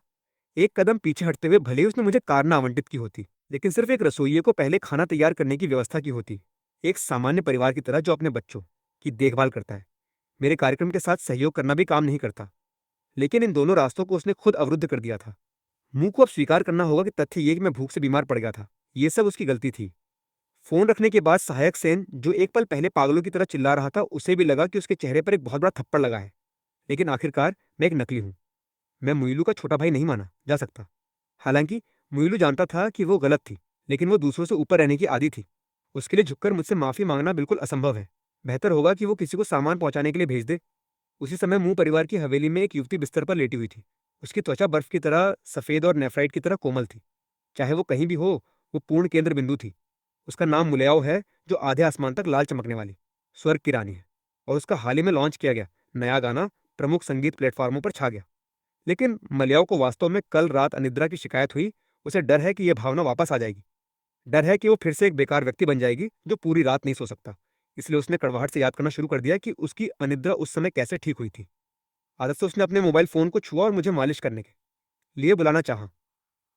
एक कदम पीछे हटते हुए भले ही उसने मुझे कार न आवंटित की होती, लेकिन सिर्फ एक रसोइये को पहले खाना तैयार करने की व्यवस्था की होती। एक सामान्य परिवार की तरह जो अपने बच्चों की देखभाल करता है। मेरे कार्यक्रम के साथ सहयोग करना भी काम नहीं करता। लेकिन इन दोनों रास्तों को उसने खुद अवरुद्ध कर दिया था। मुंह को अब स्वीकार करना होगा कि तथ्य ये कि मैं भूख से बीमार पड़ गया था। ये सब उसकी गलती थी। फोन रखने के बाद सहायक सेन, जो एक पल पहले पागलों की तरह चिल्ला रहा था, उसे भी लगा कि उसके चेहरे पर एक बहुत बड़ा थप्पड़ लगा है। लेकिन आखिरकार मैं एक नकली हूं। मैं मुइलू का छोटा भाई नहीं माना जा सकता। हालांकि मुइलू जानता था कि वो गलत थी, लेकिन वो दूसरों से ऊपर रहने की आदी थी। उसके लिए झुककर मुझसे माफी मांगना बिल्कुल असंभव है। बेहतर होगा कि वो किसी को सामान पहुंचाने के लिए भेज दे। उसी समय मुंह परिवार की हवेली में एक युवती बिस्तर पर लेटी हुई थी। उसकी त्वचा बर्फ की तरह सफेद और नेफ्राइट की तरह कोमल थी। चाहे वो कहीं भी हो, वो पूर्ण केंद्र बिंदु थी। उसका नाम मुलयाओ है, जो आधे आसमान तक लाल चमकने वाली स्वर्ग की रानी है। और उसका हाल ही में लॉन्च किया गया नया गाना प्रमुख संगीत प्लेटफॉर्मों पर छा गया। लेकिन मलयाओ को वास्तव में कल रात अनिद्रा की शिकायत हुई। उसे डर है कि यह भावना वापस आ जाएगी। डर है कि वो फिर से एक बेकार व्यक्ति बन जाएगी जो पूरी रात नहीं सो सकता। इसलिए उसने कड़वाहट से याद करना शुरू कर दिया कि उसकी अनिद्रा उस समय कैसे ठीक हुई थी। आदत से उसने अपने मोबाइल फोन को छुआ और मुझे मालिश करने के लिए बुलाना चाहा।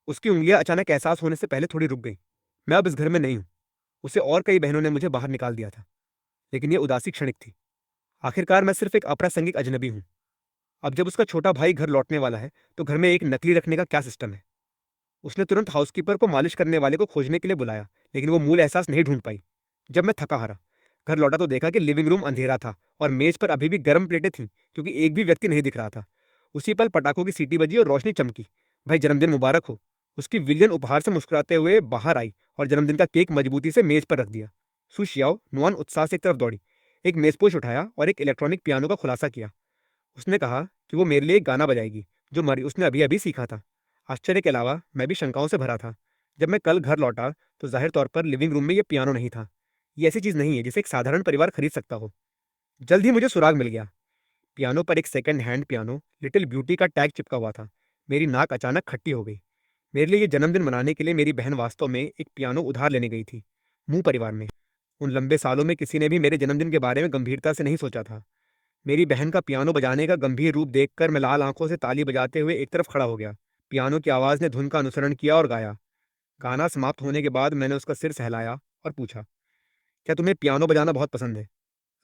उसकी उंगलियां अचानक एहसास होने से पहले थोड़ी रुक गई। मैं अब इस घर में नहीं हूं। उसे और कई बहनों ने मुझे बाहर निकाल दिया था, लेकिन यह उदासी क्षणिक थी। आखिरकार मैं सिर्फ एक अप्रासंगिक अजनबी हूं। अब जब उसका छोटा भाई घर लौटने वाला है, तो घर में एक नकली रखने का क्या सिस्टम है। उसने तुरंत हाउसकीपर को मालिश करने वाले को खोजने के लिए बुलाया, लेकिन वो मूल एहसास नहीं ढूंढ पाई। जब मैं थका हारा घर लौटा तो देखा कि लिविंग रूम अंधेरा था और मेज पर अभी भी गर्म प्लेटें थीं, क्योंकि एक भी व्यक्ति नहीं दिख रहा था। उसी पल पटाखों की सीटी बजी और रोशनी चमकी। भाई जन्मदिन मुबारक हो। उसकी विलियन उपहार से मुस्कुराते हुए बाहर आई और जन्मदिन का केक मजबूती से मेज पर रख दिया। सुशियाओ नुआन उत्साह से एक तरफ दौड़ी, एक मेजपोश उठाया और एक इलेक्ट्रॉनिक पियानो का खुलासा किया। उसने कहा कि वो मेरे लिए एक गाना बजाएगी जो मरी उसने अभी अभी सीखा था। आश्चर्य के अलावा मैं भी शंकाओं से भरा था। जब मैं कल घर लौटा तो जाहिर तौर पर लिविंग रूम में ये पियानो नहीं था। ये ऐसी चीज नहीं है जिसे एक साधारण परिवार खरीद सकता हो। जल्द ही मुझे सुराग मिल गया। पियानो पर एक second hand piano little beauty का टैग चिपका हुआ था। मेरी नाक अचानक खट्टी हो गई। मेरे लिए ये जन्मदिन मनाने के लिए मेरी बहन वास्तव में एक पियानो उधार लेने गई थी, मुंह परिवार में। उन लंबे सालों में किसी ने भी मेरे जन्मदिन के बारे में गंभीरता से नहीं सोचा था। मेरी बहन का पियानो बजाने का गंभीर रूप देखकर मैं लाल आंखों से ताली बजाते हुए एक तरफ खड़ा हो गया। पियानो की आवाज ने धुन का अनुसरण किया और गाया। गाना समाप्त होने के बाद मैंने उसका सिर सहलाया और पूछा, क्या तुम्हें पियानो बजाना बहुत पसंद है?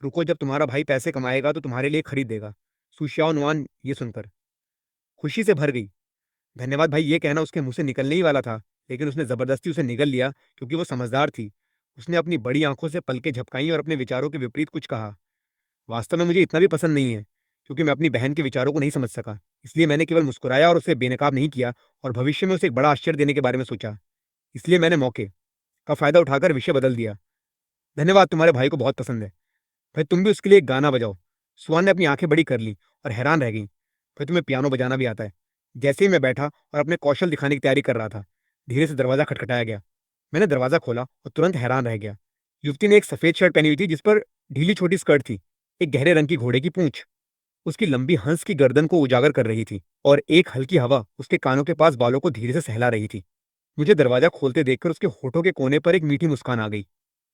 रुको, जब तुम्हारा भाई पैसे कमाएगा तो तुम्हारे लिए खरीद देगा। सुशियाओ नुआन ये सुनकर खुशी से भर गई। धन्यवाद भाई, ये कहना उसके मुंह से निकलने ही वाला था, लेकिन उसने जबरदस्ती उसे निगल लिया क्योंकि वो समझदार थी। उसने अपनी बड़ी आंखों से पलकें झपकाई और अपने विचारों के विपरीत कुछ कहा। वास्तव में मुझे इतना भी पसंद नहीं है, क्योंकि मैं अपनी बहन के विचारों को नहीं समझ सका। इसलिए मैंने केवल मुस्कुराया और उसे बेनकाब नहीं किया और भविष्य में उसे एक बड़ा आश्चर्य देने के बारे में सोचा। इसलिए मैंने मौके का फायदा उठाकर विषय बदल दिया। धन्यवाद, तुम्हारे भाई को बहुत पसंद है। भाई तुम भी उसके लिए एक गाना बजाओ। सुहान ने अपनी आंखें बड़ी कर ली और हैरान रह गई। भाई तुम्हें पियानो बजाना भी आता है? जैसे ही मैं बैठा और अपने कौशल दिखाने की तैयारी कर रहा था, धीरे से दरवाजा खटखटाया गया। मैंने दरवाजा खोला और तुरंत हैरान रह गया। युवती ने एक सफेद शर्ट पहनी हुई थी जिस पर ढीली छोटी स्कर्ट थी, एक गहरे रंग की घोड़े की पूंछ उसकी लंबी हंस की गर्दन को उजागर कर रही थी और एक हल्की हवा उसके कानों के पास बालों को धीरे से सहला रही थी। मुझे दरवाजा खोलते देखकर उसके होठों के कोने पर एक मीठी मुस्कान आ गई।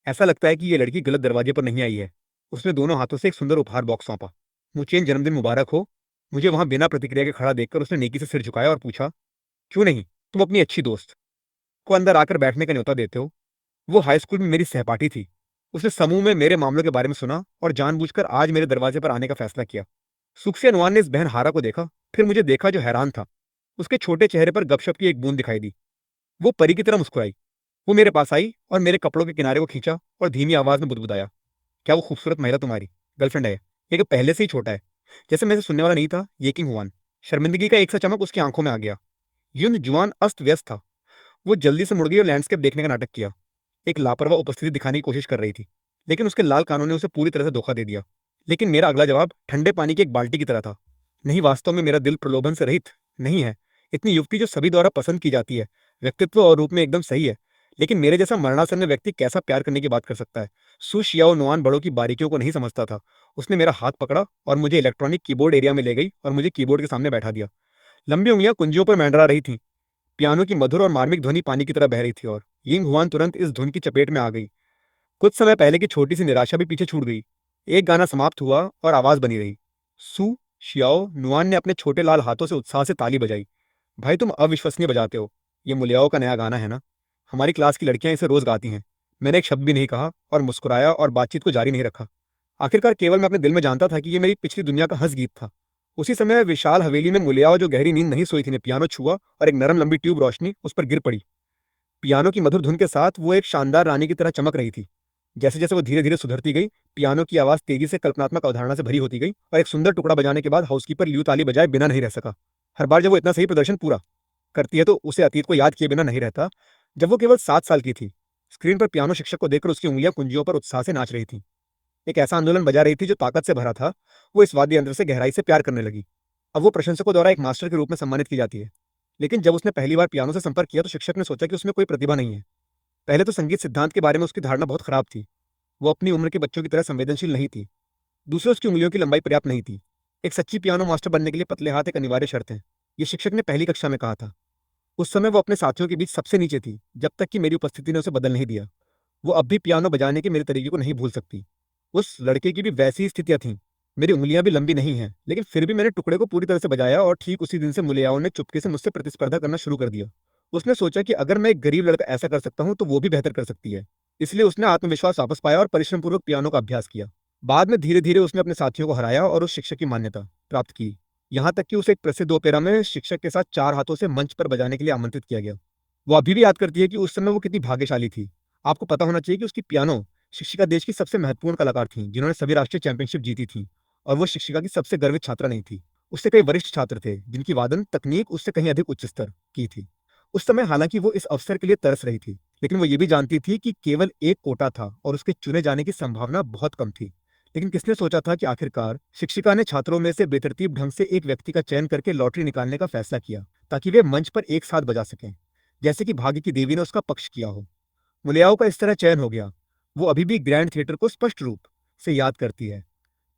ऐसा लगता है कि ये लड़की गलत दरवाजे पर नहीं आई है। उसने दोनों हाथों से एक सुंदर उपहार बॉक्स सौंपा। मुचेन, जन्मदिन मुबारक हो। मुझे वहां बिना प्रतिक्रिया के खड़ा देखकर उसने नेकी से सिर झुकाया और पूछा, क्यों नहीं, तुम अपनी अच्छी दोस्त को अंदर आकर बैठने का न्योता देते हो। वो हाई स्कूल में मेरी सहपाठी थी। उसने समूह में मेरे मामलों के बारे में सुना और जानबूझकर आज मेरे दरवाजे पर आने का फैसला किया। सुखसे अनवान ने इस बहन हारा को देखा, फिर मुझे देखा जो हैरान था। उसके छोटे चेहरे पर गपशप की एक बूंद दिखाई दी। वो परी की तरह मुस्कुराई। वो मेरे पास आई और मेरे कपड़ों के किनारे को खींचा और धीमी आवाज में बुदबुदाया, क्या वो खूबसूरत महिला तुम्हारी गर्लफ्रेंड है? ये कि पहले से ही छोटा है? जैसे मैं इसे सुनने वाला नहीं था, ये किंग हुआन। शर्मिंदगी का एक सा चमक उसकी आंखों में आ गया। युन जुआन अस्त व्यस्त था। वो जल्दी से मुड़ गई और लैंडस्केप देखने का नाटक किया। एक लापरवाह उपस्थिति दिखाने की कोशिश कर रही थी, लेकिन उसके लाल कानों ने उसे पूरी तरह से धोखा दे दिया। लेकिन मेरा अगला जवाब ठंडे पानी की एक बाल्टी की तरह था। नहीं, वास्तव में मेरा दिल प्रलोभन से रहित नहीं है। इतनी युवती जो सभी द्वारा पसंद की जाती है, व्यक्तित्व और रूप में एकदम सही है, लेकिन मेरे जैसा मरणासन्न व्यक्ति कैसा प्यार करने की बात कर सकता है? सु शियाओ नुआन बड़ों की बारीकियों को नहीं समझता था। उसने मेरा हाथ पकड़ा और मुझे इलेक्ट्रॉनिक कीबोर्ड एरिया में ले गई और मुझे कीबोर्ड के सामने बैठा दिया। लंबी उंगलियां कुंजियों पर मंडरा रही थीं। पियानो की मधुर और मार्मिक ध्वनि पानी की तरह बह रही थी और यिंग हुआन तुरंत इस धुन की चपेट में आ गई। कुछ समय पहले की छोटी सी निराशा भी पीछे छूट गई। एक गाना समाप्त हुआ और आवाज बनी रही। सु शियाओ नुआन ने अपने छोटे लाल हाथों से उत्साह से ताली बजाई। भाई तुम अविश्वसनीय बजाते हो। ये मुलियाओं का नया गाना है ना? हमारी क्लास की लड़कियां इसे रोज गाती हैं। मैंने एक शब्द भी नहीं कहा और मुस्कुराया और बातचीत को जारी नहीं रखा। आखिरकार केवल मैं अपने दिल में जानता था कि ये मेरी पिछली दुनिया का हंस गीत था। उसी समय विशाल हवेली में मुलियाओं जो गहरी नींद नहीं सोई थी ने पियानो छुआ और एक नरम लंबी ट्यूब रोशनी उस पर गिर पड़ी। पियानो की मधुर धुन के साथ वो एक शानदार रानी की तरह चमक रही थी। जैसे जैसे वो धीरे धीरे सुधरती गई, पियानो की आवाज तेजी से कल्पनात्मक अवधारणा से भरी होती गई और एक सुंदर टुकड़ा बजाने के बाद हाउसकीपर लियू ताली बजाए बिना नहीं रह सका। हर बार जब वो इतना सही प्रदर्शन पूरा करती है तो उसे अतीत को याद किए बिना नहीं रहता। जब वो केवल 7 साल की थी, स्क्रीन पर पियानो शिक्षक को देखकर उसकी उंगलियां कुंजियों पर उत्साह से नाच रही थी। एक ऐसा आंदोलन बजा रही थी जो ताकत से भरा था। वो इस वाद्य यंत्र से गहराई से प्यार करने लगी। अब वो प्रशंसकों द्वारा एक मास्टर के रूप में सम्मानित की जाती है। लेकिन जब उसने पहली बार पियानो से संपर्क किया तो शिक्षक ने सोचा कि उसमें कोई प्रतिभा नहीं है। पहले तो संगीत सिद्धांत के बारे में उसकी धारणा बहुत खराब थी। वो अपनी उम्र के बच्चों की तरह संवेदनशील नहीं थी। दूसरे उसकी उंगलियों की लंबाई पर्याप्त नहीं थी। एक सच्ची पियानो मास्टर बनने के लिए पतले हाथ एक अनिवार्य शर्त है। ये शिक्षक ने पहली कक्षा में कहा था। उस समय वो अपने साथियों के बीच सबसे नीचे थी, जब तक कि मेरी उपस्थिति ने उसे बदल नहीं दिया। वो अब भी पियानो बजाने के मेरे तरीके को नहीं भूल सकती। उस लड़के की भी वैसी ही स्थितियां थीं। मेरी उंगलियां भी लंबी नहीं हैं, लेकिन फिर भी मैंने टुकड़े को पूरी तरह से बजाया और ठीक उसी दिन से मुलियाओं ने चुपके से मुझसे प्रतिस्पर्धा करना शुरू कर दिया। उसने सोचा कि अगर मैं एक गरीब लड़का ऐसा कर सकता हूं तो वो भी बेहतर कर सकती है। इसलिए उसने आत्मविश्वास वापस पाया और परिश्रम पूर्वक पियानो का अभ्यास किया। बाद में धीरे धीरे उसने अपने साथियों को हराया और उस शिक्षक की मान्यता प्राप्त की। यहाँ तक कि उसे एक प्रसिद्ध ओपेरा में शिक्षक के साथ 4 हाथों से मंच पर बजाने के लिए आमंत्रित किया गया। वो अभी भी याद करती है कि उस समय वो कितनी भाग्यशाली थी। आपको पता होना चाहिए कि उसकी पियानो शिक्षिका देश की सबसे महत्वपूर्ण कलाकार थीं, जिन्होंने सभी राष्ट्रीय चैंपियनशिप जीती थी, और वो शिक्षिका की सबसे गर्वित छात्रा नहीं थी। उससे कई वरिष्ठ छात्र थे, जिनकी वादन तकनीक उससे कहीं अधिक उच्च स्तर की थी। उस समय हालांकि वो इस अवसर के लिए तरस रही थी, लेकिन वो ये भी जानती थी कि केवल एक कोटा था और उसके चुने जाने की संभावना बहुत कम थी। लेकिन किसने सोचा था कि आखिरकार शिक्षिका ने छात्रों में से बेतरतीब ढंग से एक व्यक्ति का चयन करके लॉटरी निकालने का फैसला किया, ताकि वे मंच पर एक साथ बजा सकें, जैसे कि भाग्य की देवी ने उसका पक्ष किया हो। मुलियाओं का इस तरह चयन हो गया। वो अभी भी ग्रैंड थिएटर को स्पष्ट रूप से याद करती है।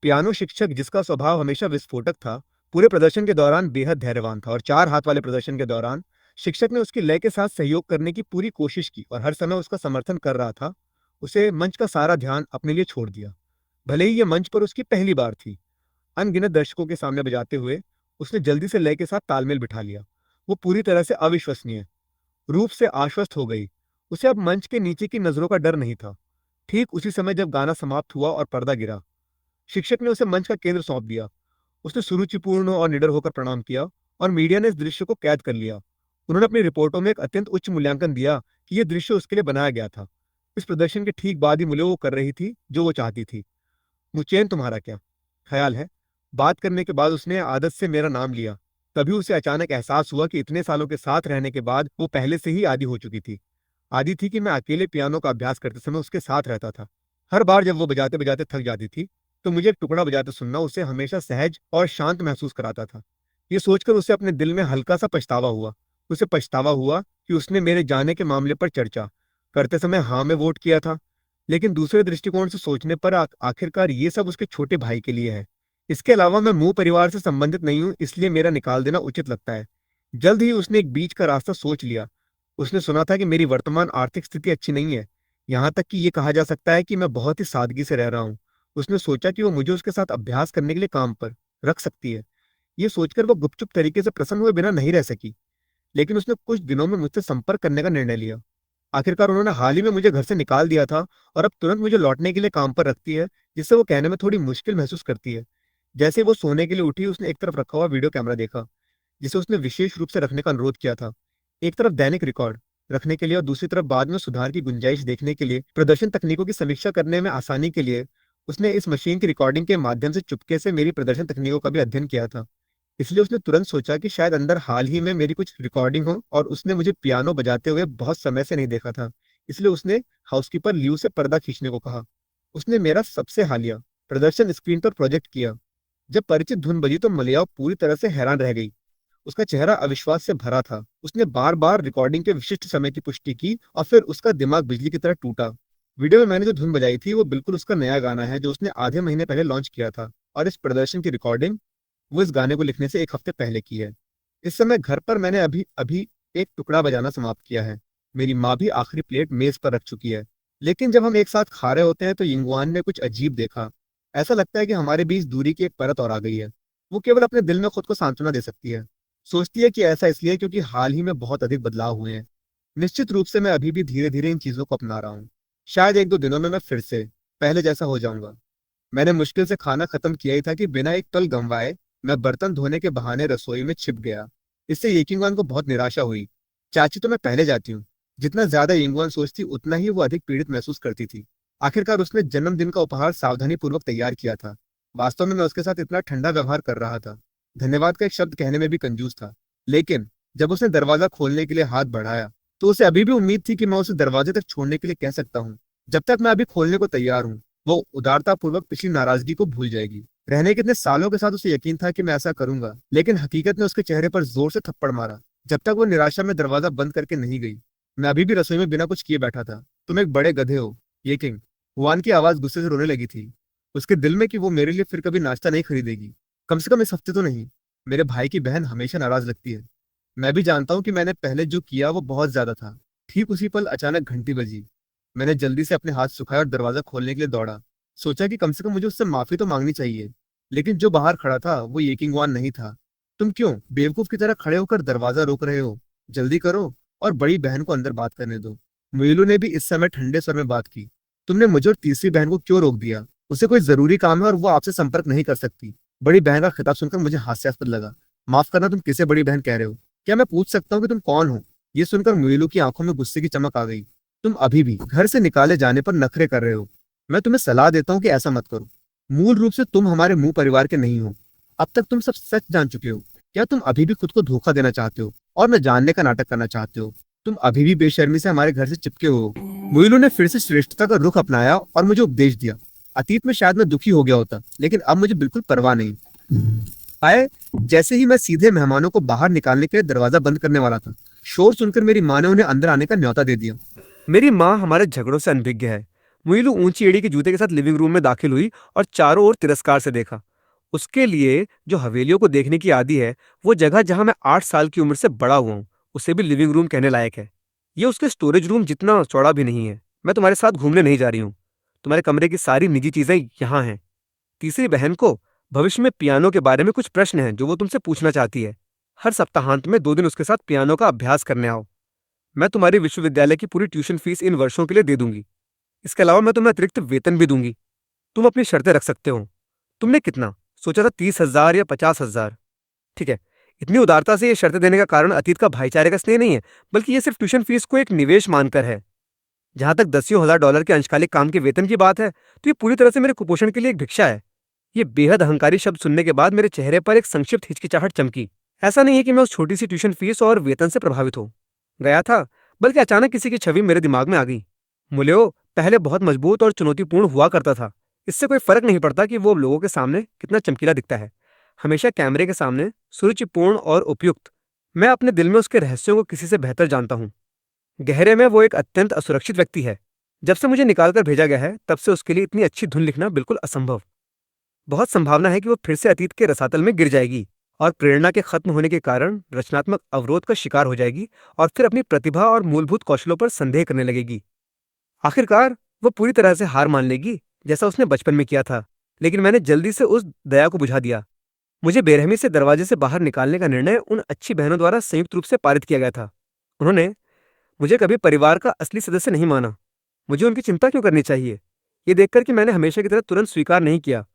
पियानो शिक्षक, जिसका स्वभाव हमेशा विस्फोटक था, पूरे प्रदर्शन के दौरान बेहद धैर्यवान था और 4 हाथ वाले प्रदर्शन के दौरान शिक्षक ने उसकी लय के साथ सहयोग करने की पूरी कोशिश की और हर समय उसका समर्थन कर रहा था। उसे मंच का सारा ध्यान अपने लिए छोड़ दिया। भले ही यह मंच पर उसकी पहली बार थी। अनगिनत दर्शकों के सामने बजाते हुए उसने जल्दी से लय के साथ तालमेल बिठा लिया। वो पूरी तरह से अविश्वसनीय रूप से आश्वस्त हो गई। उसे अब मंच के नीचे की नजरों का डर नहीं था। ठीक उसी समय जब गाना समाप्त हुआ और पर्दा गिरा, शिक्षक ने उसे मंच का केंद्र सौंप दिया। उसने सुरुचिपूर्ण और निडर होकर प्रणाम किया और मीडिया ने इस दृश्य को कैद कर लिया। उन्होंने अपनी रिपोर्टों में एक अत्यंत उच्च मूल्यांकन दिया कि यह दृश्य उसके लिए बनाया गया था। इस प्रदर्शन के ठीक बाद ही मुले वो कर रही थी जो वो चाहती थी। मुचेन, तुम्हारा क्या ख्याल है? बात करने के बाद उसने आदत से मेरा नाम लिया। तभी उसे अचानक एहसास हुआ कि इतने सालों के साथ रहने के बाद वो पहले से ही आदी हो चुकी थी। आदी थी कि मैं अकेले पियानो का अभ्यास करते समय उसके साथ रहता था। हर बार जब वो बजाते बजाते थक जाती थी तो मुझे एक टुकड़ा बजाते सुनना उसे हमेशा सहज और शांत महसूस कराता था। ये सोचकर उसे अपने दिल में हल्का सा पछतावा हुआ। उसे पछतावा हुआ कि उसने मेरे जाने के मामले पर चर्चा करते समय हाँ में वोट किया था। लेकिन दूसरे दृष्टिकोण से सोचने पर आखिरकार ये सब उसके छोटे भाई के लिए है। इसके अलावा मैं मुंह परिवार से संबंधित नहीं हूं, इसलिए मेरा निकाल देना उचित लगता है। जल्द ही उसने एक बीच का रास्ता सोच लिया। उसने सुना था कि मेरी वर्तमान आर्थिक स्थिति अच्छी नहीं है। यहाँ तक कि ये कहा जा सकता है कि मैं बहुत ही सादगी से रह रहा हूँ। उसने सोचा कि वो मुझे उसके साथ अभ्यास करने के लिए काम पर रख सकती है। ये सोचकर वो गुपचुप तरीके से प्रसन्न हुए बिना नहीं रह सकी। लेकिन उसने कुछ दिनों में मुझसे संपर्क करने का निर्णय लिया। आखिरकार उन्होंने हाल ही में मुझे घर से निकाल दिया था और अब तुरंत मुझे लौटने के लिए काम पर रखती है, जिससे वो कहने में थोड़ी मुश्किल महसूस करती है। जैसे ही वो सोने के लिए उठी, उसने एक तरफ रखा हुआ वीडियो कैमरा देखा, जिसे उसने विशेष रूप से रखने का अनुरोध किया था। एक तरफ दैनिक रिकॉर्ड रखने के लिए और दूसरी तरफ बाद में सुधार की गुंजाइश देखने के लिए, प्रदर्शन तकनीकों की समीक्षा करने में आसानी के लिए उसने इस मशीन की रिकॉर्डिंग के माध्यम से चुपके से मेरी प्रदर्शन तकनीकों का भी अध्ययन किया था। इसलिए उसने तुरंत सोचा कि शायद अंदर हाल ही में मेरी कुछ रिकॉर्डिंग हो और उसने मुझे पियानो बजाते हुए बहुत समय से नहीं देखा था। इसलिए उसने हाउसकीपर लियू से पर्दा खींचने को कहा। उसने मेरा सबसे हालिया प्रदर्शन स्क्रीन पर प्रोजेक्ट किया। जब परिचित धुन बजी तो मलियाओ पूरी तरह से हैरान रह गई। उसका चेहरा अविश्वास से भरा था। उसने बार बार रिकॉर्डिंग के विशिष्ट समय की पुष्टि की और फिर उसका दिमाग बिजली की तरह टूटा। वीडियो में मैंने जो धुन बजाई थी वो बिल्कुल उसका नया गाना है जो उसने आधे महीने पहले लॉन्च किया था, और इस प्रदर्शन की रिकॉर्डिंग वो इस गाने को लिखने से 1 हफ्ते पहले की है। इस समय घर पर मैंने अभी अभी एक टुकड़ा बजाना समाप्त किया है। मेरी माँ भी आखिरी प्लेट मेज पर रख चुकी है। लेकिन जब हम एक साथ खा रहे होते हैं तो यिंगवान ने कुछ अजीब देखा। ऐसा लगता है कि हमारे बीच दूरी की एक परत और आ गई है। वो केवल अपने दिल में खुद को सांत्वना दे सकती है। सोचती है कि ऐसा इसलिए क्योंकि हाल ही में बहुत अधिक बदलाव हुए हैं। निश्चित रूप से मैं अभी भी धीरे धीरे इन चीजों को अपना रहा हूँ। शायद 1-2 दिनों में मैं फिर से पहले जैसा हो जाऊंगा। मैंने मुश्किल से खाना खत्म किया ही था कि बिना एक पल गंवाए मैं बर्तन धोने के बहाने रसोई में छिप गया। इससे येकिंगवान को बहुत निराशा हुई। चाची तो मैं पहले जाती हूँ। जितना ज्यादा येंगुआन सोचती उतना ही वो अधिक पीड़ित महसूस करती थी। आखिरकार उसने जन्मदिन का उपहार सावधानी पूर्वक तैयार किया था। वास्तव में मैं उसके साथ इतना ठंडा व्यवहार कर रहा था। धन्यवाद का एक शब्द कहने में भी कंजूस था। लेकिन जब उसने दरवाजा खोलने के लिए हाथ बढ़ाया तो उसे अभी भी उम्मीद थी कि मैं उसे दरवाजे तक छोड़ने के लिए कह सकता हूँ, जब तक मैं अभी खोलने को तैयार हूँ। वो उदारतापूर्वक पिछली नाराजगी को भूल जाएगी। रहने के इतने सालों के साथ उसे यकीन था कि मैं ऐसा करूंगा, लेकिन हकीकत ने उसके चेहरे पर जोर से थप्पड़ मारा। जब तक वो निराशा में दरवाजा बंद करके नहीं गई, मैं अभी भी रसोई में बिना कुछ किए बैठा था। तुम एक बड़े गधे हो, ये किंग। हुआन की आवाज गुस्से से रोने लगी थी। उसके दिल में कि वो मेरे लिए फिर कभी नाश्ता नहीं खरीदेगी, कम से कम इस हफ्ते तो नहीं। मेरे भाई की बहन हमेशा नाराज लगती है। मैं भी जानता हूँ कि मैंने पहले जो किया वो बहुत ज्यादा था। ठीक उसी पल अचानक घंटी बजी। मैंने जल्दी से अपने हाथ सुखाए और दरवाजा खोलने के लिए दौड़ा। सोचा कि कम से कम मुझे उससे माफी तो मांगनी चाहिए। लेकिन जो बाहर खड़ा था वो येकिंगवान नहीं था। तुम क्यों बेवकूफ की तरह खड़े होकर दरवाजा रोक रहे हो? जल्दी करो और बड़ी बहन को अंदर बात करने दो। मुइलू ने भी इस समय ठंडे स्वर में बात की। तुमने मुझे और तीसरी बहन को क्यों रोक दिया? उसे कोई जरूरी काम है और वो आपसे संपर्क नहीं कर सकती। बड़ी बहन का खिताब सुनकर मुझे हास्यास्पद लगा। माफ करना, तुम किसे बड़ी बहन कह रहे हो? क्या मैं पूछ सकता हूँ कि तुम कौन हो? ये सुनकर मुइलू की आंखों में गुस्से की चमक आ गई। तुम अभी भी घर से निकाले जाने पर नखरे कर रहे हो। मैं तुम्हें सलाह देता हूँ कि ऐसा मत करो। मूल रूप से तुम हमारे मुंह परिवार के नहीं हो। अब तक तुम सब सच जान चुके हो। क्या तुम अभी भी खुद को धोखा देना चाहते हो और न जानने का नाटक करना चाहते हो? तुम अभी भी बेशर्मी से हमारे घर से चिपके हो। मुइलू ने फिर से श्रेष्ठता का रुख अपनाया और मुझे उपदेश दिया। अतीत में शायद मैं दुखी हो गया होता, लेकिन अब मुझे बिल्कुल परवाह नहीं। आए, जैसे ही मैं सीधे मेहमानों को बाहर निकालने के लिए दरवाजा बंद करने वाला था, शोर सुनकर मेरी माँ ने उन्हें अंदर आने का न्योता दे दिया। मेरी माँ हमारे झगड़ों से अनभिज्ञ है। मुइलू ऊंची एड़ी के जूते के साथ लिविंग रूम में दाखिल हुई और चारों ओर तिरस्कार से देखा। उसके लिए जो हवेलियों को देखने की आदि है, वो जगह जहां मैं 8 साल की उम्र से बड़ा हुआ हूँ, उसे भी लिविंग रूम कहने लायक है। ये उसके स्टोरेज रूम जितना चौड़ा भी नहीं है। मैं तुम्हारे साथ घूमने नहीं जा रही हूँ। तुम्हारे कमरे की सारी निजी चीजें यहाँ हैं। तीसरी बहन को भविष्य में पियानो के बारे में कुछ प्रश्न हैं जो वो तुमसे पूछना चाहती है। हर सप्ताहांत में 2 दिन उसके साथ पियानो का अभ्यास करने आओ। मैं तुम्हारी विश्वविद्यालय की पूरी ट्यूशन फीस इन वर्षों के लिए दे दूंगी। इसके अलावा मैं तुम्हें अतिरिक्त वेतन भी दूंगी। तुम अपनी शर्तें रख सकते हो। तुमने कितना सोचा था, 30,000 या 50,000? ठीक है। इतनी उदारता से ये शर्तें देने का कारण अतीत का भाईचारे का स्नेह नहीं है, बल्कि ये सिर्फ ट्यूशन फीस को एक निवेश मानकर है। जहां तक दसियों हजार डॉलर के अंशकालिक काम के वेतन की बात है, तो ये पूरी तरह से मेरे कुपोषण के लिए एक भिक्षा है। ये बेहद अहंकारी शब्द सुनने के बाद मेरे चेहरे पर एक संक्षिप्त हिचकिचाहट चमकी। ऐसा नहीं है कि मैं उस छोटी सी ट्यूशन फीस और वेतन से प्रभावित हो गया था, बल्कि अचानक किसी की छवि मेरे दिमाग में आ गई। मुलेओ पहले बहुत मजबूत और चुनौतीपूर्ण हुआ करता था। इससे कोई फर्क नहीं पड़ता कि वो लोगों के सामने कितना चमकीला दिखता है। हमेशा कैमरे के सामने सुरुचिपूर्ण और उपयुक्त। मैं अपने दिल में उसके रहस्यों को किसी से बेहतर जानता हूँ। गहरे में वो एक अत्यंत असुरक्षित व्यक्ति है। जब से मुझे निकालकर भेजा गया है, तब से उसके लिए इतनी अच्छी धुन लिखना बिल्कुल असंभव। बहुत संभावना है कि वो फिर से अतीत के रसातल में गिर जाएगी और प्रेरणा के खत्म होने के कारण रचनात्मक अवरोध का शिकार हो जाएगी और फिर अपनी प्रतिभा और मूलभूत कौशलों पर संदेह करने लगेगी। आखिरकार वो पूरी तरह से हार मान लेगी, जैसा उसने बचपन में किया था। लेकिन मैंने जल्दी से उस दया को बुझा दिया। मुझे बेरहमी से दरवाजे से बाहर निकालने का निर्णय उन अच्छी बहनों द्वारा संयुक्त रूप से पारित किया गया था। उन्होंने मुझे कभी परिवार का असली सदस्य नहीं माना। मुझे उनकी चिंता क्यों करनी चाहिए? ये देखकर कि मैंने हमेशा की तरह तुरंत स्वीकार नहीं किया,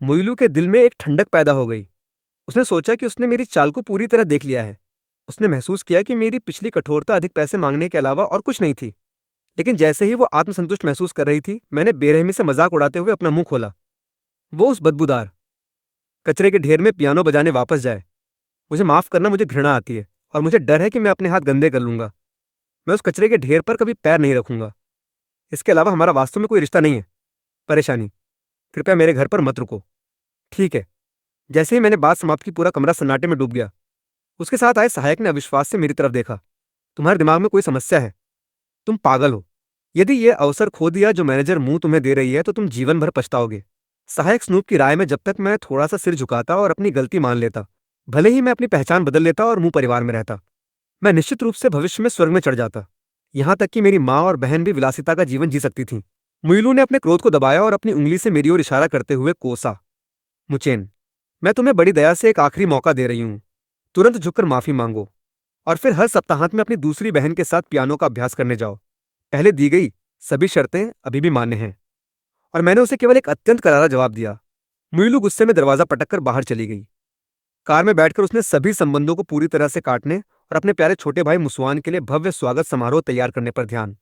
मुइलू के दिल में एक ठंडक पैदा हो गई। उसने सोचा कि उसने मेरी चाल को पूरी तरह देख लिया है। उसने महसूस किया कि मेरी पिछली कठोरता अधिक पैसे मांगने के अलावा और कुछ नहीं थी। लेकिन जैसे ही वो आत्मसंतुष्ट महसूस कर रही थी, मैंने बेरहमी से मजाक उड़ाते हुए अपना मुंह खोला। वो उस बदबूदार कचरे के ढेर में पियानो बजाने वापस जाए। मुझे माफ करना, मुझे घृणा आती है और मुझे डर है कि मैं अपने हाथ गंदे कर लूंगा। मैं उस कचरे के ढेर पर कभी पैर नहीं रखूंगा। इसके अलावा हमारा वास्तव में कोई रिश्ता नहीं है। परेशानी, कृपया मेरे घर पर मत रुको। ठीक है। जैसे ही मैंने बात समाप्त की, पूरा कमरा सन्नाटे में डूब गया। उसके साथ आए सहायक ने अविश्वास से मेरी तरफ देखा। तुम्हारे दिमाग में कोई समस्या है, तुम पागल हो। यदि ये अवसर खो दिया जो मैनेजर मुंह तुम्हें दे रही है तो तुम जीवन भर पछताओगे। सहायक स्नूप की राय में जब तक मैं थोड़ा सा सिर झुकाता और अपनी गलती मान लेता, भले ही मैं अपनी पहचान बदल लेता और मुंह परिवार में रहता, मैं निश्चित रूप से भविष्य में स्वर्ग में चढ़ जाता। यहाँ तक कि मेरी माँ और बहन भी विलासिता का जीवन जी सकती थीं। मुइलू ने अपने क्रोध को दबाया और अपनी उंगली से मेरी ओर इशारा करते हुए कोसा। मुचेन, मैं तुम्हें बड़ी दया से एक आखिरी मौका दे रही हूँ। तुरंत झुककर माफी मांगो और फिर हर सप्ताहांत में अपनी दूसरी बहन के साथ पियानो का अभ्यास करने जाओ। पहले दी गई सभी शर्तें अभी भी मान्य हैं। और मैंने उसे केवल एक अत्यंत करारा जवाब दिया। मुइलू गुस्से में दरवाजा पटककर बाहर चली गई। कार में बैठकर उसने सभी संबंधों को पूरी तरह से काटने और अपने प्यारे छोटे भाई मुस्वान के लिए भव्य स्वागत समारोह तैयार करने पर ध्यान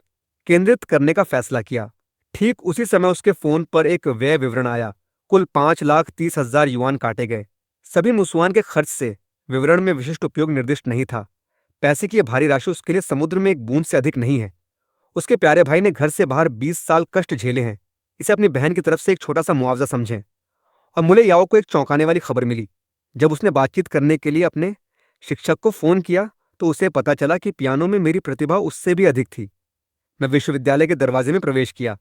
केंद्रित करने का फैसला किया। ठीक उसी समय उसके फोन पर एक व्यय विवरण आया। कुल 5,30,000 युआन काटे गए। सभी मुस्वान के खर्च से। विवरण में विशिष्ट उपयोग निर्दिष्ट नहीं था। पैसे की यह भारी राशि उसके लिए समुद्र में एक बूंद से अधिक नहीं है। उसके प्यारे भाई ने घर से बाहर 20 साल कष्ट झेले हैं। इसे अपनी बहन की तरफ से एक छोटा सा मुआवजा समझें। और मुले याओ को एक चौंकाने वाली खबर मिली। जब उसने बातचीत करने के लिए अपने शिक्षक को फोन किया तो उसे पता चला कि पियानो में मेरी प्रतिभा उससे भी अधिक थी। मैं विश्वविद्यालय के दरवाजे में प्रवेश किया।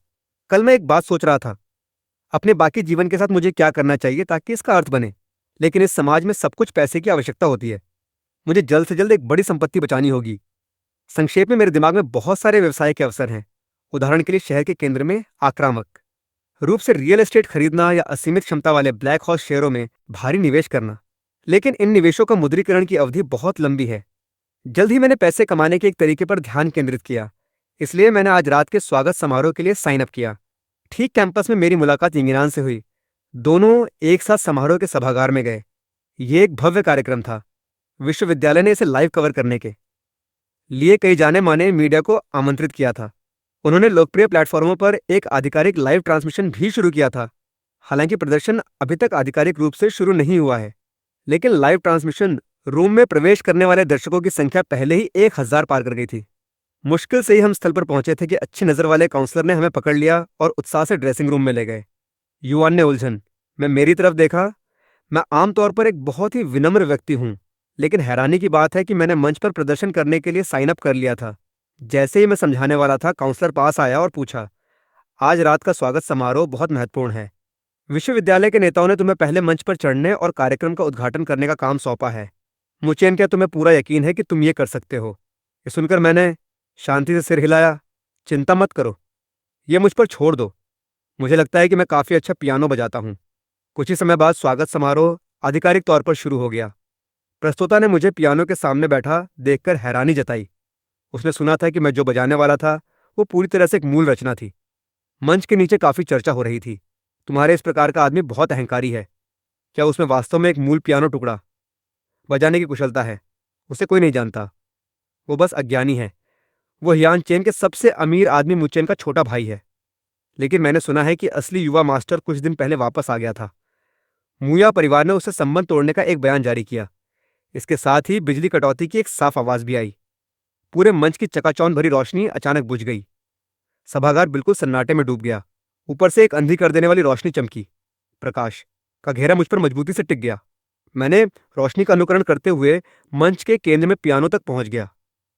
कल मैं एक बात सोच रहा था, अपने बाकी जीवन के साथ मुझे क्या करना चाहिए ताकि इसका अर्थ बने। लेकिन इस समाज में सब कुछ पैसे की आवश्यकता होती है। मुझे जल्द से जल्द एक बड़ी संपत्ति बचानी होगी। संक्षेप में मेरे दिमाग में बहुत सारे व्यवसाय के अवसर हैं। उदाहरण के लिए शहर के केंद्र में आक्रामक रूप से रियल एस्टेट खरीदना या असीमित क्षमता वाले ब्लैक हॉर्स शेयरों में भारी निवेश करना। लेकिन इन निवेशों का मुद्रीकरण की अवधि बहुत लंबी है। जल्द ही मैंने पैसे कमाने के एक तरीके पर ध्यान केंद्रित किया। इसलिए मैंने आज रात के स्वागत समारोह के लिए साइन अप किया। ठीक कैंपस में मेरी मुलाकात इंगिरान से हुई। दोनों एक साथ समारोह के सभागार में गए। ये एक भव्य कार्यक्रम था। विश्वविद्यालय ने इसे लाइव कवर करने के लिए कई जाने माने मीडिया को आमंत्रित किया था। उन्होंने लोकप्रिय प्लेटफॉर्मों पर एक आधिकारिक लाइव ट्रांसमिशन भी शुरू किया था। हालांकि प्रदर्शन अभी तक आधिकारिक रूप से शुरू नहीं हुआ है, लेकिन लाइव ट्रांसमिशन रूम में प्रवेश करने वाले दर्शकों की संख्या पहले ही 1,000 पार कर गई थी। मुश्किल से ही हम स्थल पर पहुंचे थे कि अच्छी नजर वाले काउंसलर ने हमें पकड़ लिया और उत्साह से ड्रेसिंग रूम में ले गए। युवान ने उलझन मैं मेरी तरफ देखा। मैं आमतौर पर एक बहुत ही विनम्र व्यक्ति हूं, लेकिन हैरानी की बात है कि मैंने मंच पर प्रदर्शन करने के लिए साइन अप कर लिया था। जैसे ही मैं समझाने वाला था, काउंसलर पास आया और पूछा, आज रात का स्वागत समारोह बहुत महत्वपूर्ण है। विश्वविद्यालय के नेताओं ने तुम्हें पहले मंच पर चढ़ने और कार्यक्रम का उद्घाटन करने का काम सौंपा है। मुचेन, क्या तुम्हें पूरा यकीन है कि तुम ये कर सकते हो? ये सुनकर मैंने शांति से सिर हिलाया। चिंता मत करो, ये मुझ पर छोड़ दो। मुझे लगता है कि मैं काफी अच्छा पियानो बजाता हूँ। कुछ ही समय बाद स्वागत समारोह आधिकारिक तौर पर शुरू हो गया। प्रस्तोता ने मुझे पियानो के सामने बैठा देखकर हैरानी जताई। उसने सुना था कि मैं जो बजाने वाला था वो पूरी तरह से एक मूल रचना थी। मंच के नीचे काफी चर्चा हो रही थी। तुम्हारे इस प्रकार का आदमी बहुत अहंकारी है। क्या उसमें वास्तव में एक मूल पियानो टुकड़ा बजाने की कुशलता है? उसे कोई नहीं जानता। वो बस अज्ञानी है। वो हियान चेन के सबसे अमीर आदमी मुचेन का छोटा भाई है। लेकिन मैंने सुना है कि असली युवा मास्टर कुछ दिन पहले वापस आ गया था। मुया परिवार ने उससे संबंध तोड़ने का एक बयान जारी किया। इसके साथ ही बिजली कटौती की एक साफ आवाज भी आई। पूरे मंच की चकाचौंध भरी रोशनी अचानक बुझ गई। सभागार बिल्कुल सन्नाटे में डूब गया। ऊपर से एक अंधी कर देने वाली रोशनी चमकी। प्रकाश का घेरा मुझ पर मजबूती से टिक गया। मैंने रोशनी का अनुकरण करते हुए मंच के केंद्र में पियानो तक पहुंच गया।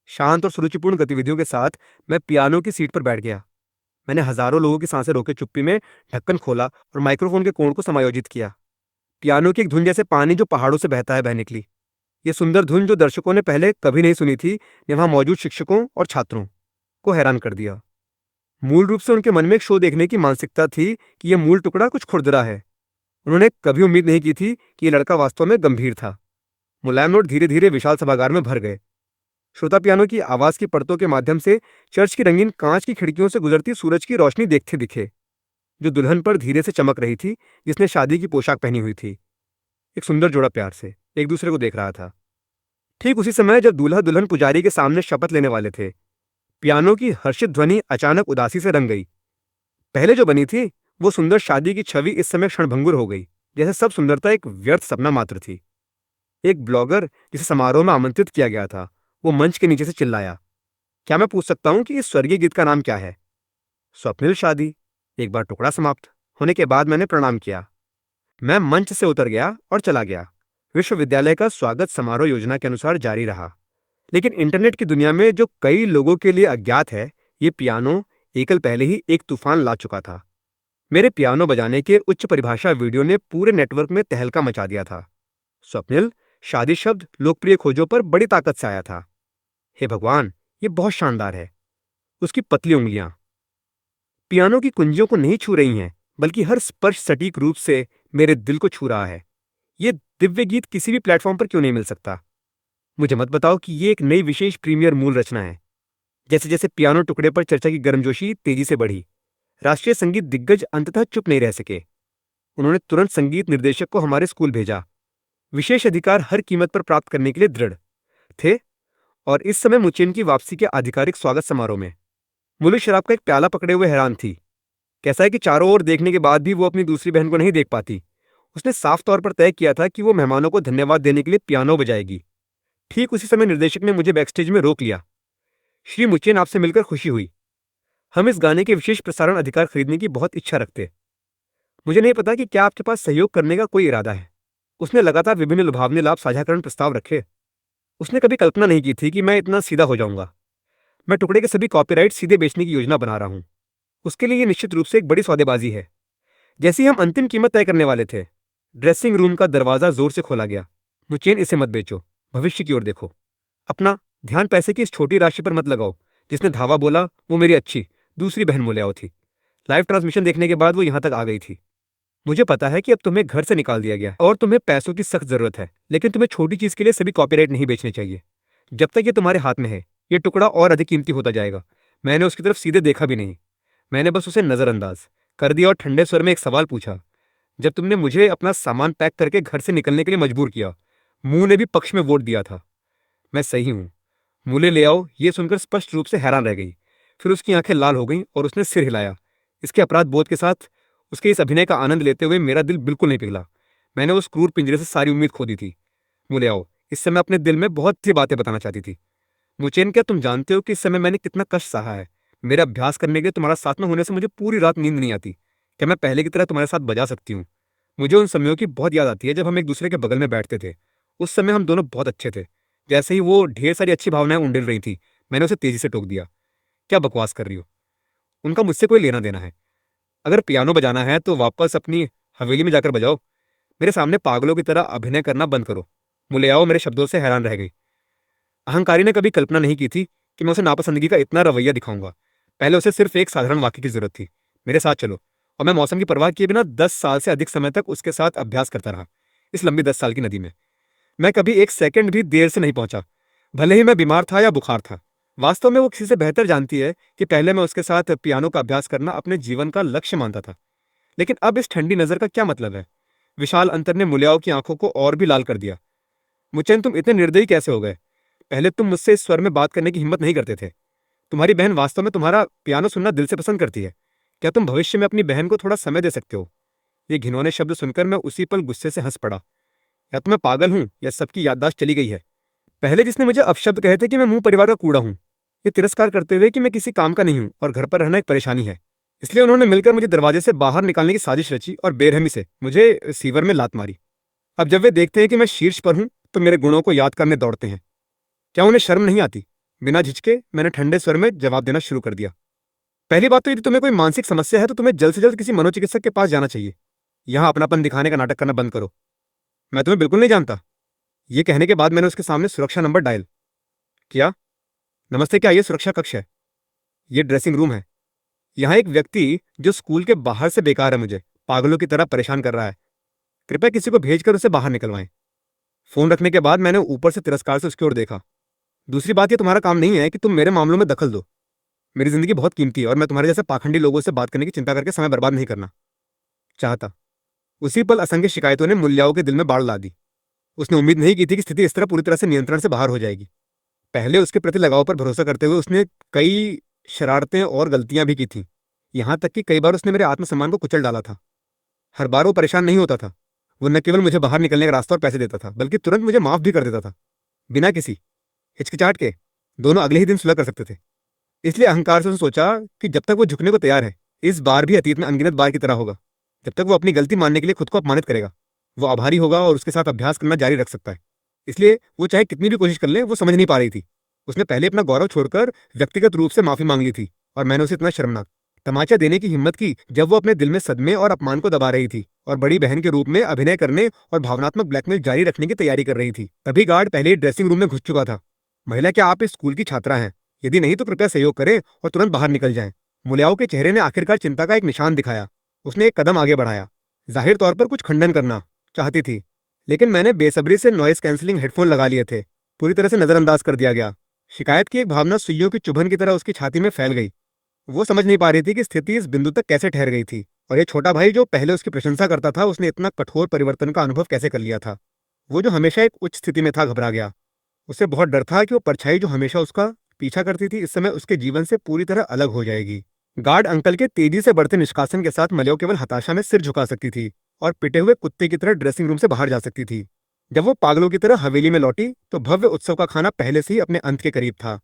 शांत और सुरुचिपूर्ण गतिविधियों के साथ मैं पियानो की सीट पर बैठ गया। मैंने हजारों लोगों की सांसें रोके चुप्पी में ढक्कन खोला और माइक्रोफोन के कोण को समायोजित किया। पियानो की एक धुन जैसे पानी जो पहाड़ों से बहता है बह निकली। ये सुंदर धुन जो दर्शकों ने पहले कभी नहीं सुनी थी, ने वहां मौजूद शिक्षकों और छात्रों को हैरान कर दिया। मूल रूप से उनके मन में एक शो देखने की मानसिकता थी कि यह मूल टुकड़ा कुछ खुरदरा है। उन्होंने कभी उम्मीद नहीं की थी कि यह लड़का वास्तव में गंभीर था। मुलायम नोट धीरे धीरे विशाल सभागार में भर गए। श्रोता पियानो की आवाज की परतों के माध्यम से चर्च की रंगीन कांच की खिड़कियों से गुजरती सूरज की रोशनी देखते दिखे, जो दुल्हन पर धीरे से चमक रही थी, जिसने शादी की पोशाक पहनी हुई थी। एक सुंदर जोड़ा प्यार से एक दूसरे को देख रहा था। ठीक उसी समय जब दूल्हा दुल्हन पुजारी के सामने शपथ लेने वाले थे, पियानो की हर्षित ध्वनि अचानक उदासी से रंग गई। पहले जो बनी थी वो सुंदर शादी की छवि इस समय क्षणभंगुर हो गई, जैसे सब सुंदरता एक व्यर्थ सपना मात्र थी। एक ब्लॉगर जिसे समारोह में आमंत्रित किया गया था, वो मंच के नीचे से चिल्लाया, क्या मैं पूछ सकता हूं कि इस स्वर्गीय गीत का नाम क्या है? स्वप्निल शादी। एक बार टुकड़ा समाप्त होने के बाद मैंने प्रणाम किया। मैं मंच से उतर गया और चला गया। विश्वविद्यालय का स्वागत समारोह योजना के अनुसार जारी रहा। लेकिन इंटरनेट की दुनिया में जो कई लोगों के लिए अज्ञात है, ये पियानो एकल पहले ही एक तूफान ला चुका था। मेरे पियानो बजाने के उच्च परिभाषा वीडियो ने पूरे नेटवर्क में तहलका मचा दिया था। स्वप्निल, शादी शब्द लोकप्रिय खोजों पर बड़ी ताकत से आया था। हे भगवान, ये बहुत शानदार है। उसकी पतली उंगलियां पियानो की कुंजियों को नहीं छू रही हैं, बल्कि हर स्पर्श सटीक रूप से मेरे दिल को छू रहा है। ये दिव्य गीत किसी भी प्लेटफॉर्म पर क्यों नहीं मिल सकता? मुझे मत बताओ कि ये एक नई विशेष प्रीमियर मूल रचना है। जैसे जैसे पियानो टुकड़े पर चर्चा की गर्मजोशी तेजी से बढ़ी, राष्ट्रीय संगीत दिग्गज अंततः चुप नहीं रह सके। उन्होंने तुरंत संगीत निर्देशक को हमारे स्कूल भेजा। विशेष अधिकार हर कीमत पर प्राप्त करने के लिए दृढ़ थे। और इस समय मुचेन की वापसी के आधिकारिक स्वागत समारोह में मुली शराब का एक प्याला पकड़े हुए हैरान थी। कैसा है कि चारों ओर देखने के बाद भी वो अपनी दूसरी बहन को नहीं देख पाती। उसने साफ तौर पर तय किया था कि वो मेहमानों को धन्यवाद देने के लिए पियानो बजाएगी। ठीक उसी समय निर्देशक ने मुझे बैकस्टेज में रोक लिया। श्री मुचेन, आपसे मिलकर खुशी हुई। हम इस गाने के विशेष प्रसारण अधिकार खरीदने की बहुत इच्छा रखते। मुझे नहीं पता कि क्या आपके पास सहयोग करने का कोई इरादा है। उसने लगातार विभिन्न लुभावने लाभ साझाकरण प्रस्ताव रखे। उसने कभी कल्पना नहीं की थी कि मैं इतना सीधा हो जाऊंगा। मैं टुकड़े के सभी कॉपीराइट सीधे बेचने की योजना बना रहा हूं। उसके लिए ये निश्चित रूप से एक बड़ी सौदेबाजी है। जैसे ही हम अंतिम कीमत तय करने वाले थे, ड्रेसिंग रूम का दरवाजा जोर से खोला गया। मुचेन, इसे मत बेचो, भविष्य की ओर देखो। अपना ध्यान पैसे की इस छोटी राशि पर मत लगाओ। जिसने धावा बोला वो मेरी अच्छी दूसरी बहन मुलियाओ थी। लाइव ट्रांसमिशन देखने के बाद वो यहां तक आ गई थी। मुझे पता है कि अब तुम्हें घर से निकाल दिया गया और तुम्हें पैसों की सख्त जरूरत है, लेकिन तुम्हें छोटी चीज के लिए सभी कॉपीराइट नहीं बेचने चाहिए। जब तक ये तुम्हारे हाथ में है, ये टुकड़ा और अधिक कीमती होता जाएगा। मैंने उसकी तरफ सीधे देखा भी नहीं। मैंने बस उसे नजरअंदाज कर दिया और ठंडे स्वर में एक सवाल पूछा। जब तुमने मुझे अपना सामान पैक करके घर से निकलने के लिए मजबूर किया, मुंह ने भी पक्ष में वोट दिया था। मैं सही हूं। मूल्य ले आओ। ये सुनकर स्पष्ट रूप से हैरान रह गई। फिर उसकी आंखें लाल हो गईं और उसने सिर हिलाया। इसके अपराध बोध के साथ उसके इस अभिनय का आनंद लेते हुए मेरा दिल बिल्कुल नहीं पिघला। मैंने उस क्रूर पिंजरे से सारी उम्मीद खो दी थी। मूल्य आओ, इस समय अपने दिल में बहुत सी बातें बताना चाहती थी। मुचेन, क्या तुम जानते हो कि इस समय मैंने कितना कष्ट सहा है? मेरे अभ्यास करने के लिए तुम्हारा साथ न होने से मुझे पूरी रात नींद नहीं आती। क्या मैं पहले की तरह तुम्हारे साथ बजा सकती हूँ? मुझे उन समयों की बहुत याद आती है जब हम एक दूसरे के बगल में बैठते थे। उस समय हम दोनों बहुत अच्छे थे। जैसे ही वो ढेर सारी अच्छी भावनाएं उंडेल रही थी, मैंने उसे तेजी से टोक दिया। क्या बकवास कर रही हो? उनका मुझसे कोई लेना देना है। अगर पियानो बजाना है तो वापस अपनी हवेली में जाकर बजाओ। मेरे सामने पागलों की तरह अभिनय करना बंद करो। मुलियाओ मेरे शब्दों से हैरान रह गई। अहंकारी ने कभी कल्पना नहीं की थी कि मैं उसे नापसंदगी का इतना रवैया दिखाऊंगा। पहले उसे सिर्फ एक साधारण वाक्य की जरूरत थी, मेरे साथ चलो। और मैं मौसम की परवाह किए बिना 10 साल से अधिक समय तक उसके साथ अभ्यास करता रहा। इस लंबी 10 साल की नदी में मैं कभी एक सेकंड भी देर से नहीं पहुंचा, भले ही मैं बीमार था या बुखार था। वास्तव में वो किसी से बेहतर जानती है कि पहले मैं उसके साथ पियानो का अभ्यास करना अपने जीवन का लक्ष्य मानता था। लेकिन अब इस ठंडी नजर का क्या मतलब है? विशाल अंतर ने मुलियाओं की आंखों को और भी लाल कर दिया। मुचेन, तुम इतने निर्दयी कैसे हो गए? पहले तुम मुझसे इस स्वर में बात करने की हिम्मत नहीं करते थे। तुम्हारी बहन वास्तव में तुम्हारा पियानो सुनना दिल से पसंद करती है। क्या तुम भविष्य में अपनी बहन को थोड़ा समय दे सकते हो? ये घिनौने शब्द सुनकर मैं उसी पल गुस्से से हंस पड़ा। या तो मैं पागल हूं या सबकी याददाश्त चली गई है। पहले जिसने मुझे अपशब्द कहे थे कि मैं मुंह परिवार का कूड़ा हूं, ये तिरस्कार करते हुए कि मैं किसी काम का नहीं हूं और घर पर रहना एक परेशानी है, इसलिए उन्होंने मिलकर मुझे दरवाजे से बाहर निकालने की साजिश रची और बेरहमी से मुझे सीवर में लात मारी। अब जब वे देखते हैं कि मैं शीर्ष पर हूं, तो मेरे गुणों को याद करने दौड़ते हैं। क्या उन्हें शर्म नहीं आती? बिना झिझके मैंने ठंडे स्वर में जवाब देना शुरू कर दिया। पहली बात तो यदि तुम्हें कोई मानसिक समस्या है तो तुम्हें जल्द से जल्द किसी मनोचिकित्सक के पास जाना चाहिए। यहाँ अपनापन दिखाने का नाटक करना बंद करो। मैं तुम्हें बिल्कुल नहीं जानता। ये कहने के बाद मैंने उसके सामने सुरक्षा नंबर डायल किया। नमस्ते, क्या ये सुरक्षा कक्ष है? ये ड्रेसिंग रूम है। यहाँ एक व्यक्ति जो स्कूल के बाहर से बेकार है मुझे पागलों की तरह परेशान कर रहा है। कृपया किसी को भेजकर उसे बाहर निकलवाएं। फोन रखने के बाद मैंने ऊपर से तिरस्कार से उसकी ओर देखा। दूसरी बात, ये तुम्हारा काम नहीं है कि तुम मेरे मामलों में दखल दो। मेरी जिंदगी बहुत कीमती है और मैं तुम्हारे जैसे पाखंडी लोगों से बात करने की चिंता करके समय बर्बाद नहीं करना चाहता। उसी पल असंख्य शिकायतों ने मुल्याओं के दिल में बाढ़ ला दी। उसने उम्मीद नहीं की थी कि स्थिति इस तरह पूरी तरह से नियंत्रण से बाहर हो जाएगी। पहले उसके प्रति लगाव पर भरोसा करते हुए उसने कई शरारतें और गलतियां भी की थी। यहां तक कि कई बार उसने मेरे आत्मसम्मान को कुचल डाला था। हर बार वो परेशान नहीं होता था। वो न केवल मुझे बाहर निकलने का रास्ता और पैसे देता था, बल्कि तुरंत मुझे माफ भी कर देता था, बिना किसी हिचकिचाहट के। दोनों अगले ही दिन सुलह कर सकते थे। इसलिए अहंकार से उसने सोचा कि जब तक वो झुकने को तैयार है, इस बार भी अतीत में अनगिनत बार की तरह होगा, जब तक वो अपनी गलती मानने के लिए खुद को अपमानित करेगा। वो आभारी होगा और उसके साथ अभ्यास करना जारी रख सकता है। इसलिए वो चाहे कितनी भी कोशिश कर ले, वो समझ नहीं पा रही थी। उसने पहले अपना गौरव छोड़कर व्यक्तिगत रूप से माफी मांग ली थी, और मैंने उसे इतना शर्मनाक तमाचा देने की हिम्मत की जब वो अपने दिल में सदमे और अपमान को दबा रही थी और बड़ी बहन के रूप में अभिनय करने और भावनात्मक ब्लैकमेल जारी रखने की तैयारी कर रही थी। तभी गार्ड पहले ही ड्रेसिंग रूम में घुस चुका था। महिला, क्या आप इस स्कूल की छात्रा हैं? यदि नहीं तो कृपया सहयोग करें और तुरंत बाहर निकल जाएं। मुलियाओं के चेहरे ने आखिरकार चिंता का एक निशान दिखाया। उसने एक कदम आगे बढ़ाया, जाहिर तौर पर कुछ खंडन करना चाहती थी, लेकिन मैंने बेसब्री से नॉइस कैंसिलिंग हेडफोन लगा लिए थे। पूरी तरह से नजरअंदाज कर दिया गया। शिकायत की एक भावना सुइयों की चुभन की तरह उसकी छाती में फैल गई। वो समझ नहीं पा रही थी कि स्थिति इस बिंदु तक कैसे ठहर गई थी, और ये छोटा भाई जो पहले उसकी प्रशंसा करता था, उसने इतना कठोर परिवर्तन का अनुभव कैसे कर लिया था। वो जो हमेशा एक उच्च स्थिति में था, घबरा गया। उसे बहुत डर था कि वो परछाई जो हमेशा उसका पीछा करती थी, इस समय उसके जीवन से पूरी तरह अलग हो जाएगी। गार्ड अंकल के तेजी से बढ़ते निष्कासन के साथ मलियो केवल हताशा में सिर झुका सकती थी और पिटे हुए कुत्ते की तरह ड्रेसिंग रूम से बाहर जा सकती थी। जब वो पागलों की तरह हवेली में लौटी तो भव्य उत्सव का खाना पहले से ही अपने अंत के करीब था।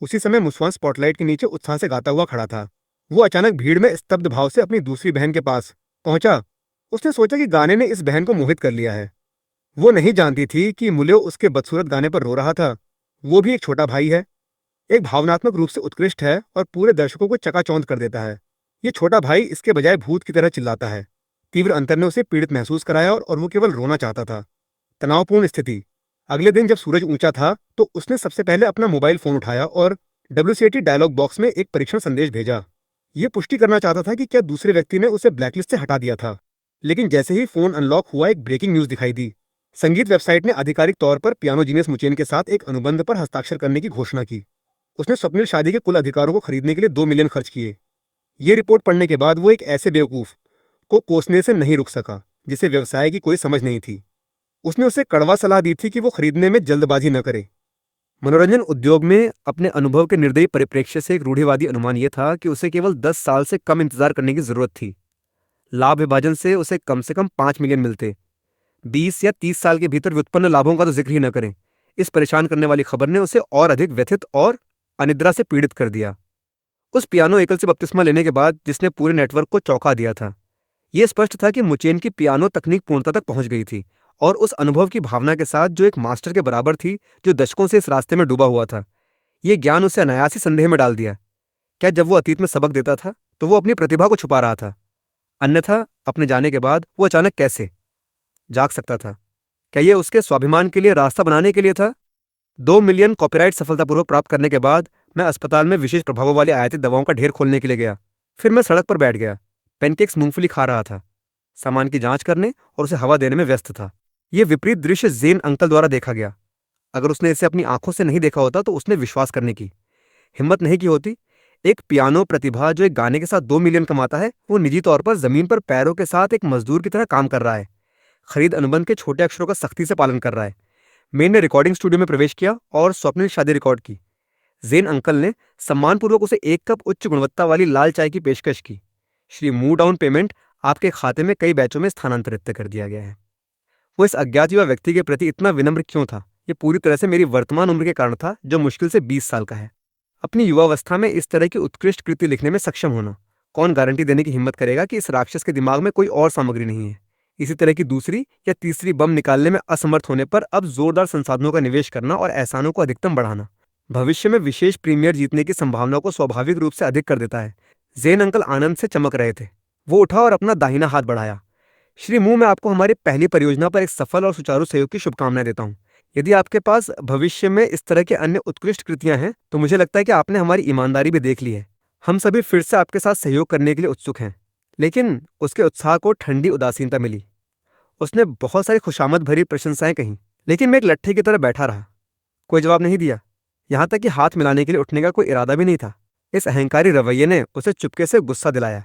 उसी समय मुस्वान स्पॉटलाइट के नीचे उत्साह से गाता हुआ खड़ा था। वो अचानक भीड़ में स्तब्ध भाव से अपनी दूसरी बहन के पास पहुंचा। उसने सोचा कि गाने ने इस बहन को मोहित कर लिया है। वो नहीं जानती थी कि मुलियो उसके बदसूरत गाने पर रो रहा था। वो भी एक छोटा भाई है, एक भावनात्मक रूप से उत्कृष्ट है और पूरे दर्शकों को चकाचौंध कर देता है। ये छोटा भाई इसके बजाय भूत की तरह चिल्लाता है। तीव्र अंतर ने उसे पीड़ित महसूस कराया और वो केवल रोना चाहता था। तनावपूर्ण स्थिति। अगले दिन जब सूरज ऊंचा था तो उसने सबसे पहले अपना मोबाइल फोन उठाया और WCAT डायलॉग बॉक्स में एक परीक्षण संदेश भेजा। ये पुष्टि करना चाहता था कि क्या दूसरे व्यक्ति ने उसे ब्लैकलिस्ट से हटा दिया था। लेकिन जैसे ही फोन अनलॉक हुआ, एक ब्रेकिंग न्यूज दिखाई दी। संगीत वेबसाइट ने आधिकारिक तौर पर पियानो जीनियस मुचेन के साथ एक अनुबंध पर हस्ताक्षर करने की घोषणा की। उसने स्वप्निल शादी के कुल अधिकारों को खरीदने के लिए 2 मिलियन खर्च किए। ये रिपोर्ट पढ़ने के बाद वो एक ऐसे बेवकूफ को कोसने से नहीं रुक सका जिसे व्यवसाय की कोई समझ नहीं थी। उसने उसे कड़वा सलाह दी थी कि वो खरीदने में जल्दबाजी न करे। मनोरंजन उद्योग में अपने अनुभव के निर्दयी परिप्रेक्ष्य से एक रूढ़िवादी अनुमान यह था कि उसे केवल 10 साल से कम इंतजार करने की जरूरत थी। लाभ विभाजन से कम 5 मिलियन मिलते। 20 या 30 साल के भीतर व्युत्पन्न लाभों का तो जिक्र ही न करें। इस परेशान करने वाली खबर ने उसे और अधिक व्यथित और अनिद्रा से पीड़ित कर दिया। उस पियानो एकल से बपतिस्मा लेने के बाद जिसने पूरे नेटवर्क को चौंका दिया था, यह स्पष्ट था कि मुचेन की पियानो तकनीक पूर्णता तक पहुंच गई थी, और उस अनुभव की भावना के साथ जो एक मास्टर के बराबर थी, जो दशकों से इस रास्ते में डूबा हुआ था। यह ज्ञान उसे अनायास ही संदेह में डाल दिया। क्या जब वो अतीत में सबक देता था तो वो अपनी प्रतिभा को छुपा रहा था? अन्यथा अपने जाने के बाद वो अचानक कैसे जाग सकता था? क्या यह उसके स्वाभिमान के लिए रास्ता बनाने के लिए था? 2 मिलियन कॉपीराइट सफलतापूर्वक प्राप्त करने के बाद मैं अस्पताल में विशेष प्रभावों वाली आयातित दवाओं का ढेर खोलने के लिए गया। फिर मैं सड़क पर बैठ गया। पेनकेक्स मूंगफली खा रहा था, सामान की जांच करने और उसे हवा देने में व्यस्त था। यह विपरीत दृश्य जेन अंकल द्वारा देखा गया। अगर उसने इसे अपनी आंखों से नहीं देखा होता तो उसने विश्वास करने की हिम्मत नहीं की होती। एक पियानो प्रतिभा जो एक गाने के साथ 2 मिलियन कमाता है, वो निजी तौर पर जमीन पर पैरों के साथ एक मजदूर की तरह काम कर रहा है, खरीद अनुबंध के छोटे अक्षरों का सख्ती से पालन कर रहा है। मेन ने रिकॉर्डिंग स्टूडियो में प्रवेश किया और स्वप्निल शादी रिकॉर्ड की। जेन अंकल ने सम्मानपूर्वक उसे 1 कप उच्च गुणवत्ता वाली लाल चाय की पेशकश की। श्री मूव डाउन पेमेंट आपके खाते में कई बैचों में स्थानांतरित कर दिया गया है। वो इस अज्ञात युवा व्यक्ति के प्रति इतना विनम्र क्यों था? ये पूरी तरह से मेरी वर्तमान उम्र के कारण था, जो मुश्किल से 20 साल का है। अपनी युवावस्था में इस तरह की उत्कृष्ट कृति लिखने में सक्षम होना, कौन गारंटी देने की हिम्मत करेगा कि इस राक्षस के दिमाग में कोई और सामग्री नहीं है? इसी तरह की दूसरी या तीसरी बम निकालने में असमर्थ होने पर अब जोरदार संसाधनों का निवेश करना और एहसानों को अधिकतम बढ़ाना भविष्य में विशेष प्रीमियर जीतने की संभावना को स्वाभाविक रूप से अधिक कर देता है। जेन अंकल आनंद से चमक रहे थे। वो उठा और अपना दाहिना हाथ बढ़ाया। श्री मू, मैं आपको हमारी पहली परियोजना पर एक सफल और सुचारू सहयोग की शुभकामनाएं देता हूँ। यदि आपके पास भविष्य में इस तरह के अन्य उत्कृष्ट कृतियां हैं तो मुझे लगता है कि आपने हमारी ईमानदारी भी देख ली है। हम सभी फिर से आपके साथ सहयोग करने के लिए उत्सुक हैं। लेकिन उसके उत्साह को ठंडी उदासीनता मिली। उसने बहुत सारी खुशामद भरी प्रशंसाएं कहीं, लेकिन मैं एक लट्ठे की तरह बैठा रहा। कोई जवाब नहीं दिया, यहां तक कि हाथ मिलाने के लिए उठने का कोई इरादा भी नहीं था। इस अहंकारी रवैये ने उसे चुपके से गुस्सा दिलाया।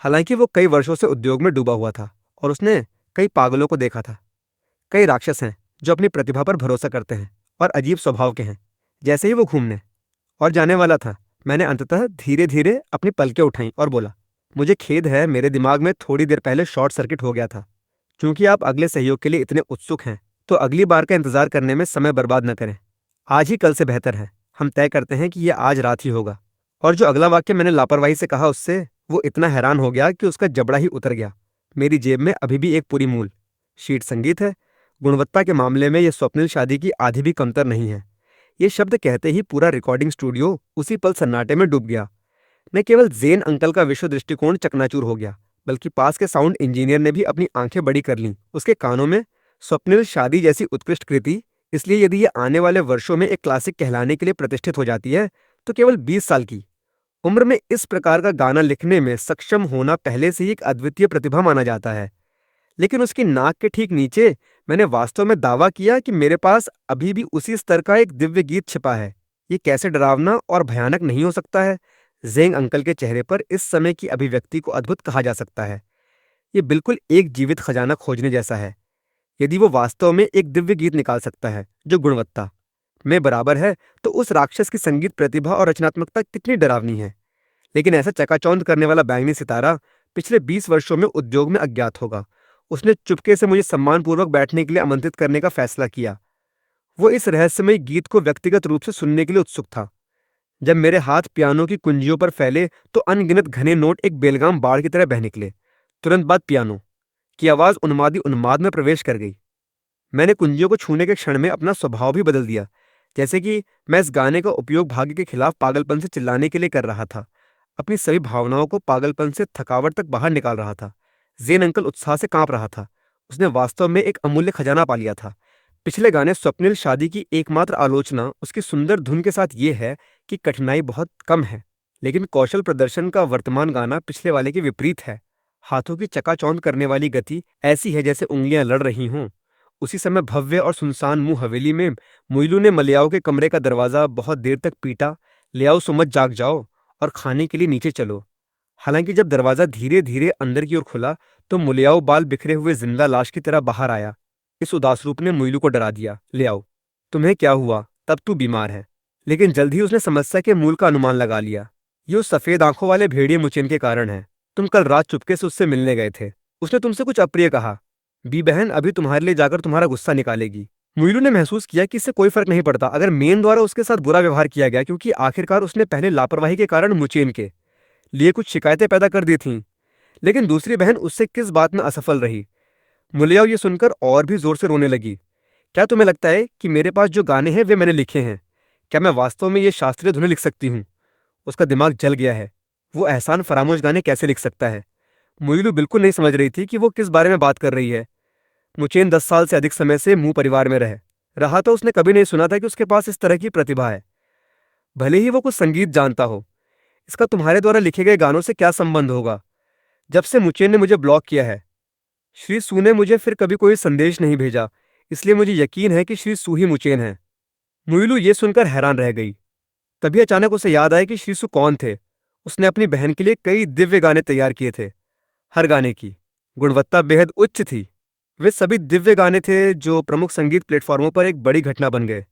हालांकि वो कई वर्षों से उद्योग में डूबा हुआ था और उसने कई पागलों को देखा था। कई राक्षस हैं जो अपनी प्रतिभा पर भरोसा करते हैं और अजीब स्वभाव के हैं। जैसे ही वो घूमने और जाने वाला था, मैंने अंततः धीरे धीरे अपनी पलकें उठाईं और बोला, मुझे खेद है, मेरे दिमाग में थोड़ी देर पहले शॉर्ट सर्किट हो गया था। क्योंकि आप अगले सहयोग के लिए इतने उत्सुक हैं तो अगली बार का इंतजार करने में समय बर्बाद न करें। आज ही कल से बेहतर है। हम तय करते हैं कि यह आज रात ही होगा। और जो अगला वाक्य मैंने लापरवाही से कहा, उससे वो इतना हैरान हो गया कि उसका जबड़ा ही उतर गया। मेरी जेब में अभी भी एक पूरी मूल शीट संगीत है। गुणवत्ता के मामले में यह स्वप्निल शादी की आधी भी कमतर नहीं है। ये शब्द कहते ही पूरा रिकॉर्डिंग स्टूडियो उसी पल सन्नाटे में डूब गया। न केवल ज़ेन अंकल का विश्व दृष्टिकोण चकनाचूर हो गया, बल्कि पास के साउंड इंजीनियर ने भी अपनी आंखें बड़ी कर लीं। उसके कानों में स्वप्निल शादी जैसी उत्कृष्ट कृति, इसलिए यदि ये आने वाले वर्षों में एक क्लासिक कहलाने के लिए प्रतिष्ठित हो जाती है, तो केवल 20 साल की उम्र में इस प्रकार का गाना लिखने में सक्षम होना पहले से ही एक अद्वितीय प्रतिभा माना जाता है। लेकिन उसकी नाक के ठीक नीचे मैंने वास्तव में दावा किया कि मेरे पास अभी भी उसी स्तर का एक दिव्य गीत छिपा है। ये कैसे डरावना और भयानक नहीं हो सकता है? ज़ेंग अंकल के चेहरे पर इस समय की अभिव्यक्ति को अद्भुत कहा जा सकता है। ये बिल्कुल एक जीवित खजाना खोजने जैसा है। यदि वो वास्तव में एक दिव्य गीत निकाल सकता है जो गुणवत्ता में बराबर है, तो उस राक्षस की संगीत प्रतिभा और रचनात्मकता कितनी डरावनी है। लेकिन ऐसा चकाचौंध करने वाला बैंगनी सितारा पिछले 20 वर्षों में उद्योग में अज्ञात होगा। उसने चुपके से मुझे सम्मानपूर्वक बैठने के लिए आमंत्रित करने का फैसला किया। वो इस रहस्यमयी गीत को व्यक्तिगत रूप से सुनने के लिए उत्सुक था। जब मेरे हाथ पियानो की कुंजियों पर फैले, तो अनगिनत घने नोट एक बेलगाम बाढ़ की तरह बह निकले। तुरंत बाद पियानो की आवाज़ उन्मादी उन्माद में प्रवेश कर गई। मैंने कुंजियों को छूने के क्षण में अपना स्वभाव भी बदल दिया, जैसे कि मैं इस गाने का उपयोग भाग्य के खिलाफ पागलपन से चिल्लाने के लिए कर रहा था। अपनी सभी भावनाओं को पागलपन से थकावट तक बाहर निकाल रहा था। ज़ेन अंकल उत्साह से कांप रहा था। उसने वास्तव में एक अमूल्य खजाना पा लिया था। पिछले गाने स्वप्निल शादी की एकमात्र आलोचना उसकी सुंदर धुन के साथ ये है कि कठिनाई बहुत कम है, लेकिन कौशल प्रदर्शन का वर्तमान गाना पिछले वाले के विपरीत है। हाथों की चकाचौंध करने वाली गति ऐसी है जैसे उंगलियां लड़ रही हों। उसी समय भव्य और सुनसान मुंह हवेली में मुइलू ने मलियाओ के कमरे का दरवाजा बहुत देर तक पीटा। ले आओ सुमत, जाग जाओ और खाने के लिए नीचे चलो। हालांकि जब दरवाजा धीरे धीरे अंदर की ओर खुला, तो मुलियाओ बाल बिखरे हुए जिंदा लाश की तरह बाहर आया। इस उदास रूप ने मुइलू को डरा दिया। ले आओ, तुम्हें क्या हुआ? तब तू बीमार है। लेकिन जल्द ही उसने समस्या के मूल का अनुमान लगा लिया। ये उस सफेद आंखों वाले भेड़िए मुचेन के कारण है। तुम कल रात चुपके से उससे मिलने गए थे। उसने तुमसे कुछ अप्रिय कहा। बी बहन अभी तुम्हारे लिए जाकर तुम्हारा गुस्सा निकालेगी। मुइलू ने महसूस किया कि इससे कोई फर्क नहीं पड़ता अगर मेन द्वारा उसके साथ बुरा व्यवहार किया गया, क्योंकि आखिरकार उसने पहले लापरवाही के कारण मुचेन के लिए कुछ शिकायतें पैदा कर दी थीं। लेकिन दूसरी बहन उससे किस बात में असफल रही। मुलियाओ ये सुनकर और भी जोर से रोने लगी। क्या तुम्हें लगता है कि मेरे पास जो गाने हैं वे मैंने लिखे हैं? क्या मैं वास्तव में ये शास्त्रीय धुनें लिख सकती हूँ? उसका दिमाग जल गया है। वो एहसान फरामोश गाने कैसे लिख सकता है? मुइलू बिल्कुल नहीं समझ रही थी कि वो किस बारे में बात कर रही है। मुचेन 10 साल से अधिक समय से मुंह परिवार में रहा, तो उसने कभी नहीं सुना था कि उसके पास इस तरह की प्रतिभा है, भले ही वो कुछ संगीत जानता हो। इसका तुम्हारे द्वारा लिखे गए गानों से क्या संबंध होगा? जब से मुचेन ने मुझे ब्लॉक किया है, श्री सू ने मुझे फिर कभी कोई संदेश नहीं भेजा, इसलिए मुझे यकीन है कि श्री सू ही मुचेन है। मुइलू ये सुनकर हैरान रह गई। तभी अचानक उसे याद आया कि श्री सू कौन थे। उसने अपनी बहन के लिए कई दिव्य गाने तैयार किए थे। हर गाने की गुणवत्ता बेहद उच्च थी। वे सभी दिव्य गाने थे जो प्रमुख संगीत प्लेटफॉर्मों पर एक बड़ी घटना बन गए।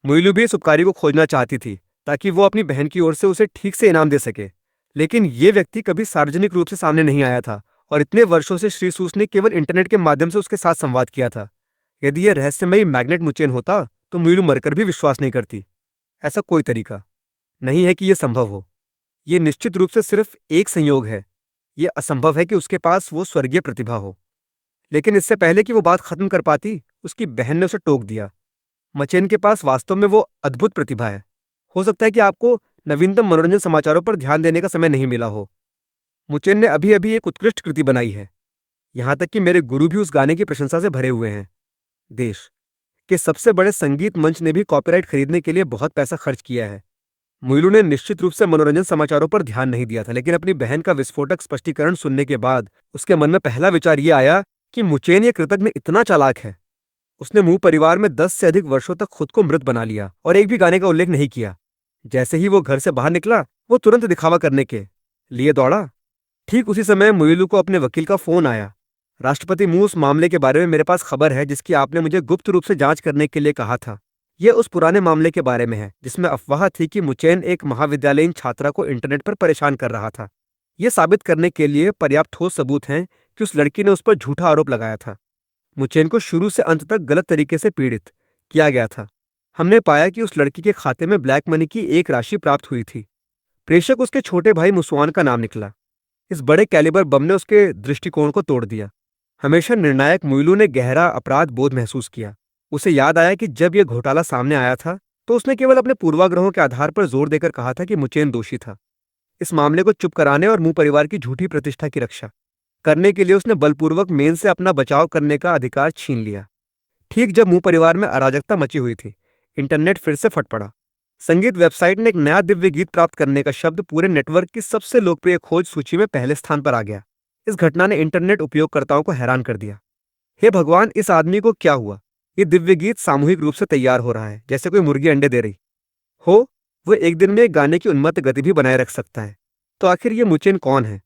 मुइलू भी इस उपकारी को खोजना चाहती थी ताकि वो अपनी बहन की ओर से उसे ठीक से इनाम दे सके। लेकिन ये व्यक्ति कभी सार्वजनिक रूप से सामने नहीं आया था, और इतने वर्षों से श्री सूस ने केवल इंटरनेट के माध्यम से उसके साथ संवाद किया था। यदि यह रहस्यमयी मैग्नेट मुचेन होता, तो मुइलू मरकर भी विश्वास नहीं करती। ऐसा कोई तरीका नहीं है कि यह संभव हो। यह निश्चित रूप से सिर्फ एक संयोग है। यह असंभव है कि उसके पास वो स्वर्गीय प्रतिभा हो। लेकिन इससे पहले कि वो बात खत्म कर पाती, उसकी बहन ने उसे टोक दिया। मचेन के पास वास्तव में वो अद्भुत प्रतिभा है। हो सकता है कि आपको नवीनतम मनोरंजन समाचारों पर ध्यान देने का समय नहीं मिला हो। मुचेन ने अभी अभी एक उत्कृष्ट कृति बनाई है। यहाँ तक कि मेरे गुरु भी उस गाने की प्रशंसा से भरे हुए हैं। देश के सबसे बड़े संगीत मंच ने भी कॉपीराइट खरीदने के लिए बहुत पैसा खर्च किया है। मुइलू ने निश्चित रूप से मनोरंजन समाचारों पर ध्यान नहीं दिया था, लेकिन अपनी बहन का विस्फोटक स्पष्टीकरण सुनने के बाद उसके मन में पहला विचार ये आया कि मुचेन ये कृतज्ञ इतना चालाक है। उसने मुंह परिवार में 10 से अधिक वर्षों तक खुद को मृत बना लिया और एक भी गाने का उल्लेख नहीं किया। जैसे ही वो घर से बाहर निकला, वो तुरंत दिखावा करने के लिए दौड़ा। ठीक उसी समय मुइलू को अपने वकील का फोन आया। राष्ट्रपति मुंह, उस मामले के बारे में मेरे पास खबर है जिसकी आपने मुझे गुप्त रूप से जांच करने के लिए कहा था। यह उस पुराने मामले के बारे में है जिसमें अफवाह थी कि मुचेन एक महाविद्यालयीन छात्रा को इंटरनेट पर परेशान कर रहा था। यह साबित करने के लिए पर्याप्त ठोस सबूत हैं कि उस लड़की ने उस पर झूठा आरोप लगाया था। मुचेन को शुरू से अंत तक गलत तरीके से पीड़ित किया गया था। हमने पाया कि उस लड़की के खाते में ब्लैक मनी की एक राशि प्राप्त हुई थी। प्रेषक उसके छोटे भाई मुसवान का नाम निकला। इस बड़े कैलिबर बम ने उसके दृष्टिकोण को तोड़ दिया। हमेशा निर्णायक मुइलू ने गहरा अपराध बोध महसूस किया। उसे याद आया कि जब यह घोटाला सामने आया था तो उसने केवल अपने पूर्वाग्रहों के आधार पर जोर देकर कहा था कि मुचेन दोषी था। इस मामले को चुप कराने और मू परिवार की झूठी प्रतिष्ठा की रक्षा करने के लिए उसने बलपूर्वक मेन से अपना बचाव करने का अधिकार छीन लिया। ठीक जब मू परिवार में अराजकता मची हुई थी, इंटरनेट फिर से फट पड़ा। संगीत वेबसाइट ने एक नया दिव्य गीत प्राप्त करने का शब्द पूरे नेटवर्क की सबसे लोकप्रिय खोज सूची में पहले स्थान पर आ गया। इस घटना ने इंटरनेट उपयोगकर्ताओं को हैरान कर दिया। हे भगवान, इस आदमी को क्या हुआ? ये दिव्य गीत सामूहिक रूप से तैयार हो रहा है, जैसे कोई मुर्गी अंडे दे रही हो। वो एक दिन में एक गाने की उन्मत्त गति भी बनाए रख सकता है। तो आखिर ये मुचेन कौन है?